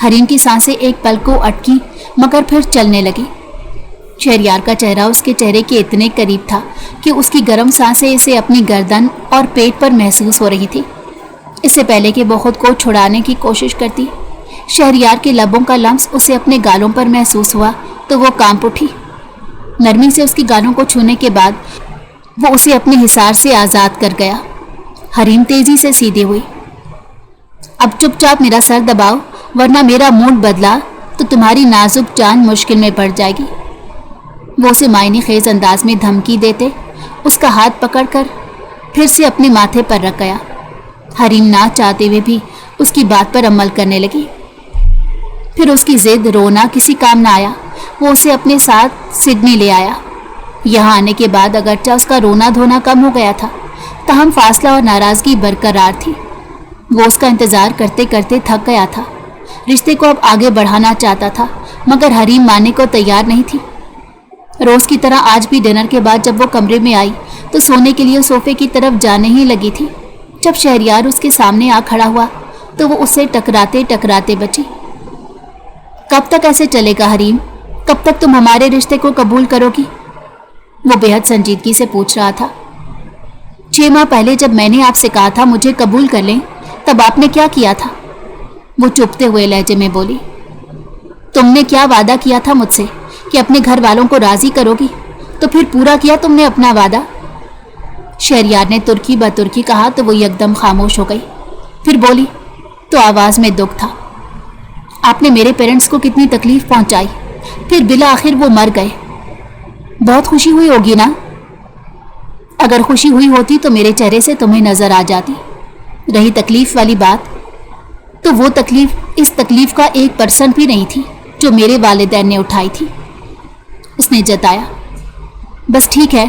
हरीम की सांसें एक पल को अटकी, मगर फिर चलने लगी। शहरयार का चेहरा उसके चेहरे के इतने करीब था कि उसकी गर्म सांसें इसे अपनी गर्दन और पेट पर महसूस हो रही थी। इससे पहले कि वो खुद को छुड़ाने की कोशिश करती, शहरयार के लबों का लम्स उसे अपने गालों पर महसूस हुआ तो वो कांप उठी। नरमी से उसकी गालों को छूने के बाद वो उसे अपने हिसार से आज़ाद कर गया। हरीम तेजी से सीधी हुई। अब चुपचाप मेरा सर दबाओ, वरना मेरा मूड बदला तो तुम्हारी नाजुक जान मुश्किल में पड़ जाएगी। वो उसे मायने खेज अंदाज में धमकी देते उसका हाथ पकड़कर फिर से अपने माथे पर रख गया। हरीम ना चाहते हुए भी उसकी बात पर अमल करने लगी। फिर उसकी जिद रोना किसी काम ना आया। वो उसे अपने साथ सिडनी ले आया। यहाँ आने के बाद अगरचा उसका रोना धोना कम हो गया था, ताहम फासला और नाराज़गी बरकरार थी। वो उसका इंतज़ार करते करते थक गया था। रिश्ते को अब आगे बढ़ाना चाहता था, मगर हरीम मानने को तैयार नहीं थी। रोज़ की तरह आज भी डिनर के बाद जब वो कमरे में आई तो सोने के लिए सोफे की तरफ जाने ही लगी थी। जब शहरयार उसके सामने आ खड़ा हुआ तो वो उससे टकराते टकराते बची। कब तक ऐसे चलेगा हरीम? कब तक तुम हमारे रिश्ते को कबूल करोगी? वो बेहद संजीदगी से पूछ रहा था। 6 माह पहले जब मैंने आपसे कहा था मुझे कबूल कर लें, तब आपने क्या किया था? वो चुपते हुए लहजे में बोली। तुमने क्या वादा किया था मुझसे कि अपने घर वालों को राजी करोगी, तो फिर पूरा किया तुमने अपना वादा? शहरयार ने तुर्की ब तुर्की कहा तो वो एकदम खामोश हो गई। फिर बोली तो आवाज़ में दुख था। आपने मेरे पेरेंट्स को कितनी तकलीफ पहुंचाई, फिर बिला आखिर वो मर गए। बहुत खुशी हुई होगी ना? अगर खुशी हुई होती तो मेरे चेहरे से तुम्हें नजर आ जाती। रही तकलीफ वाली बात, तो वो तकलीफ इस तकलीफ का 1% भी नहीं थी जो मेरे वालिदैन ने उठाई थी, उसने जताया। बस ठीक है,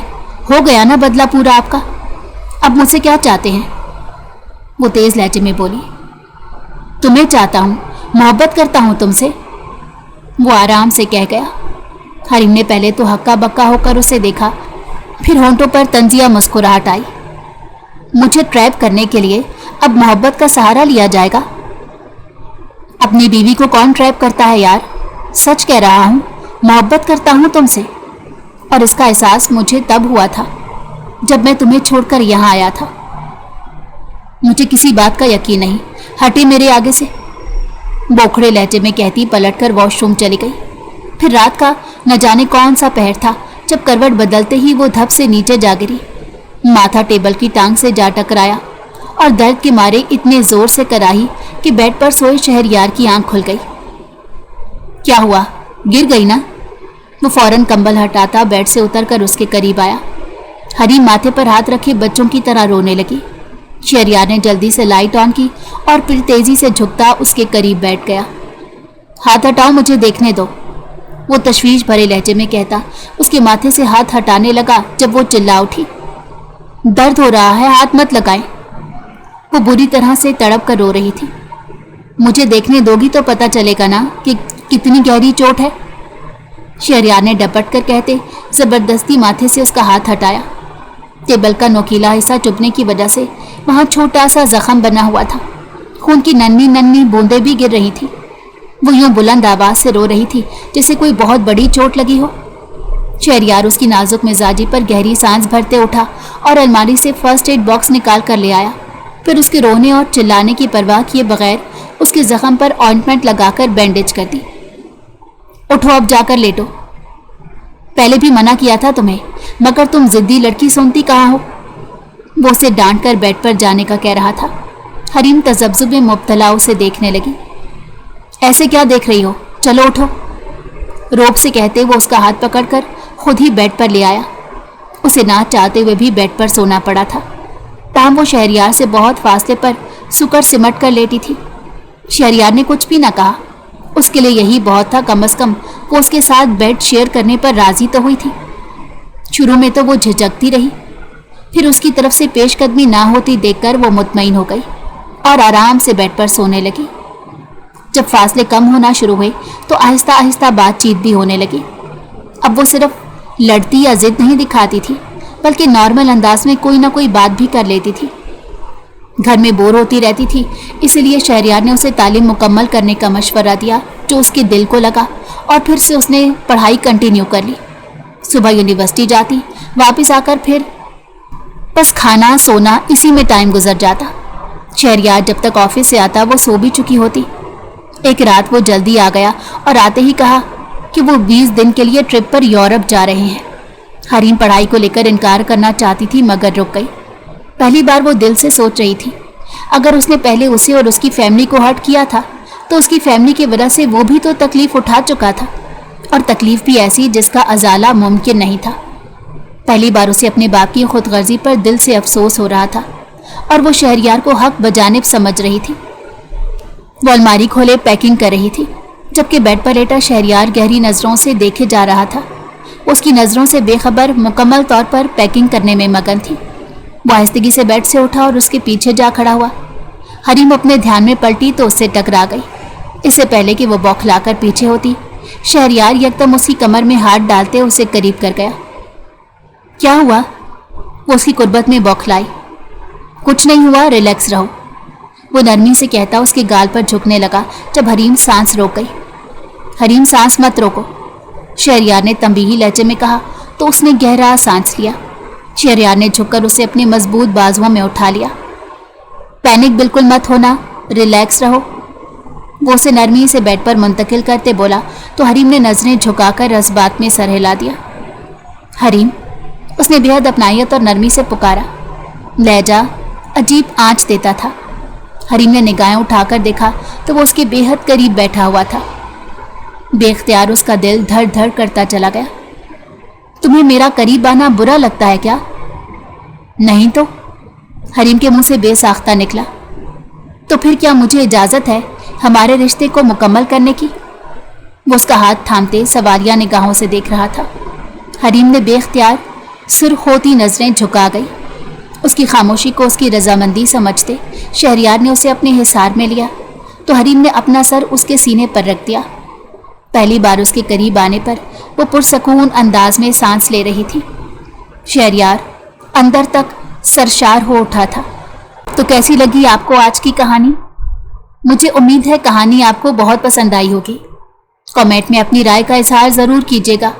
हो गया ना बदला पूरा आपका। अब मुझसे क्या चाहते हैं? वो तेज लहजे में बोली। तुम्हें चाहता हूँ, मोहब्बत करता हूँ तुमसे, वो आराम से कह गया। हरीम ने पहले तो हक्का बक्का होकर उसे देखा, फिर होंठों पर तंजिया मुस्कुराहट आई। मुझे ट्रैप करने के लिए अब मोहब्बत का सहारा लिया जाएगा? अपनी बीवी को कौन ट्रैप करता है यार? सच कह रहा हूँ, मोहब्बत करता हूँ तुमसे, और इसका एहसास मुझे तब हुआ था जब मैं तुम्हें छोड़कर यहाँ आया था। मुझे किसी बात का यकीन नहीं, हटे मेरे आगे से, बोखड़े लहजे में कहती पलटकर वॉशरूम चली गई। फिर रात का न जाने कौन सा पहर था जब करवट बदलते ही वो धप से नीचे जा गिरी। माथा टेबल की टांग से जा टकराया और दर्द के मारे इतने जोर से कराही कि बेड पर सोए शहरयार की आंख खुल गई। क्या हुआ, गिर गई ना? वो फौरन कंबल हटाता बेड से उतरकर उसके करीब आया। हरीम माथे पर हाथ रखे बच्चों की तरह रोने लगी। शहरयार ने जल्दी से लाइट ऑन की और फिर तेजी से झुकता उसके करीब बैठ गया। हाथ हटाओ, मुझे देखने दो, वो तशवीश भरे लहजे में कहता उसके माथे से हाथ हटाने लगा जब वो चिल्ला उठी। दर्द हो रहा है, हाथ मत लगाएं। वो बुरी तरह से तड़प कर रो रही थी। मुझे देखने दोगी तो पता चलेगा ना कि कितनी गहरी चोट है, शहरयार ने डपट कर कहते जबरदस्ती माथे से उसका हाथ हटाया। टेबल का नोकीला हिस्सा चुभने की वजह से वहाँ छोटा सा जख्म बना हुआ था। खून की नन्ही नन्ही बूंदें भी गिर रही थी। वो यूं बुलंद आवाज से रो रही थी जैसे कोई बहुत बड़ी चोट लगी हो। शहरयार उसकी नाजुक मिजाजी पर गहरी सांस भरते उठा और अलमारी से फर्स्ट एड बॉक्स निकाल कर ले आया। फिर उसके रोने और चिल्लाने की परवाह किए बगैर उसके जख्म पर ऑइंटमेंट लगाकर बैंडेज कर दी। उठो, अब जाकर लेटो। पहले भी मना किया था तुम्हें, मगर तुम जिद्दी लड़की सुनती कहाँ हो। वो उसे डांट कर बेड पर जाने का कह रहा था। हरीम तजब्जुब में मुब्तला उसे देखने लगी। ऐसे क्या देख रही हो, चलो उठो। रोब से कहते वो उसका हाथ पकड़कर खुद ही बेड पर ले आया। उसे ना चाहते हुए भी बेड पर सोना पड़ा था। ताहम वो शहरयार से बहुत फासले पर सुकर सिमट कर लेटी थी। शहरयार ने कुछ भी ना कहा। उसके लिए यही बहुत था, कम से कम वो उसके साथ बेड शेयर करने पर राजी तो हुई थी। शुरू में तो वो झिझकती रही, फिर उसकी तरफ से पेशकदमी ना होती देखकर वो मुतमईन हो गई और आराम से बेड पर सोने लगी। जब फासले कम होना शुरू हुए तो आहिस्ता आहिस्ता बातचीत भी होने लगी। अब वो सिर्फ लड़ती या जिद नहीं दिखाती थी, बल्कि नॉर्मल अंदाज में कोई ना कोई बात भी कर लेती थी। घर में बोर होती रहती थी, इसीलिए शहरयार ने उसे तालीम मुकम्मल करने का मशवरा दिया जो उसके दिल को लगा, और फिर से उसने पढ़ाई कंटिन्यू कर ली। सुबह यूनिवर्सिटी जाती, वापस आकर फिर बस खाना सोना, इसी में टाइम गुजर जाता। शहरयार जब तक ऑफिस से आता वो सो भी चुकी होती। एक रात वो जल्दी आ गया और आते ही कहा कि वो 20 दिन के लिए ट्रिप पर यूरोप जा रहे हैं। हरीम पढ़ाई को लेकर इनकार करना चाहती थी, मगर रुक गई। पहली बार वो दिल से सोच रही थी, अगर उसने पहले उसे और उसकी फैमिली को हर्ट किया था तो उसकी फैमिली की वजह से वो भी तो तकलीफ उठा चुका था, और तकलीफ भी ऐसी जिसका अजाला मुमकिन नहीं था। पहली बार उसे अपने बाप की खुदगर्जी पर दिल से अफसोस हो रहा था और वो शहरयार को हक बजानिब समझ रही थी। वो अलमारी खोले पैकिंग कर रही थी, जबकि बेड पर लेटा शहरयार गहरी नज़रों से देखे जा रहा था। उसकी नज़रों से बेखबर मुकम्मल तौर पर पैकिंग करने में मगन थी। वो आहिस्तगी से बेड से उठा और उसके पीछे जा खड़ा हुआ। हरीम अपने ध्यान में पलटी तो उससे टकरा गई। इससे पहले कि वो बौखलाकर पीछे होती, शहरयार यकदम उसकी कमर में हाथ डालते उसे करीब कर गया। क्या हुआ? वो उसकी कुर्बत में बौखलाई। कुछ नहीं हुआ, रिलैक्स रहो, वो नरमी से कहता उसके गाल पर झुकने लगा जब हरीम सांस रोक गई। हरीम सांस मत रोको, शहरयार ने तंबीही लहजे में कहा तो उसने गहरा सांस लिया। शहरयार ने झुककर उसे अपनी मजबूत बाजुओं में उठा लिया। पैनिक बिल्कुल मत होना, रिलैक्स रहो, वो उसे नरमी से बेड पर मुंतकिल करते बोला तो हरीम ने नजरें झुकाकर इस बात में सर हिला दिया। हरीम, उसने बेहद अपनायत और नरमी से पुकारा। लहजा अजीब आंच देता था। हरीम ने निगाहें उठाकर देखा तो वो उसके बेहद करीब बैठा हुआ था। बेख्तियार उसका दिल धड़ धड़ करता चला गया। तुम्हें मेरा करीब आना बुरा लगता है क्या? नहीं तो, हरीम के मुंह से बेसाख्ता निकला। तो फिर क्या मुझे इजाजत है हमारे रिश्ते को मुकम्मल करने की? वो उसका हाथ थामते सवालिया निगाहों से देख रहा था। हरीम ने बेख्तियार सुर्ख होती नजरें झुका गई। उसकी खामोशी को उसकी रजामंदी समझते शहरयार ने उसे अपने हिसार में लिया तो हरीम ने अपना सर उसके सीने पर रख दिया। पहली बार उसके करीब आने पर वो पुरसकून अंदाज में सांस ले रही थी। शहरयार अंदर तक सरशार हो उठा था। तो कैसी लगी आपको आज की कहानी? मुझे उम्मीद है कहानी आपको बहुत पसंद आई होगी। कमेंट में अपनी राय का इजहार ज़रूर कीजिएगा।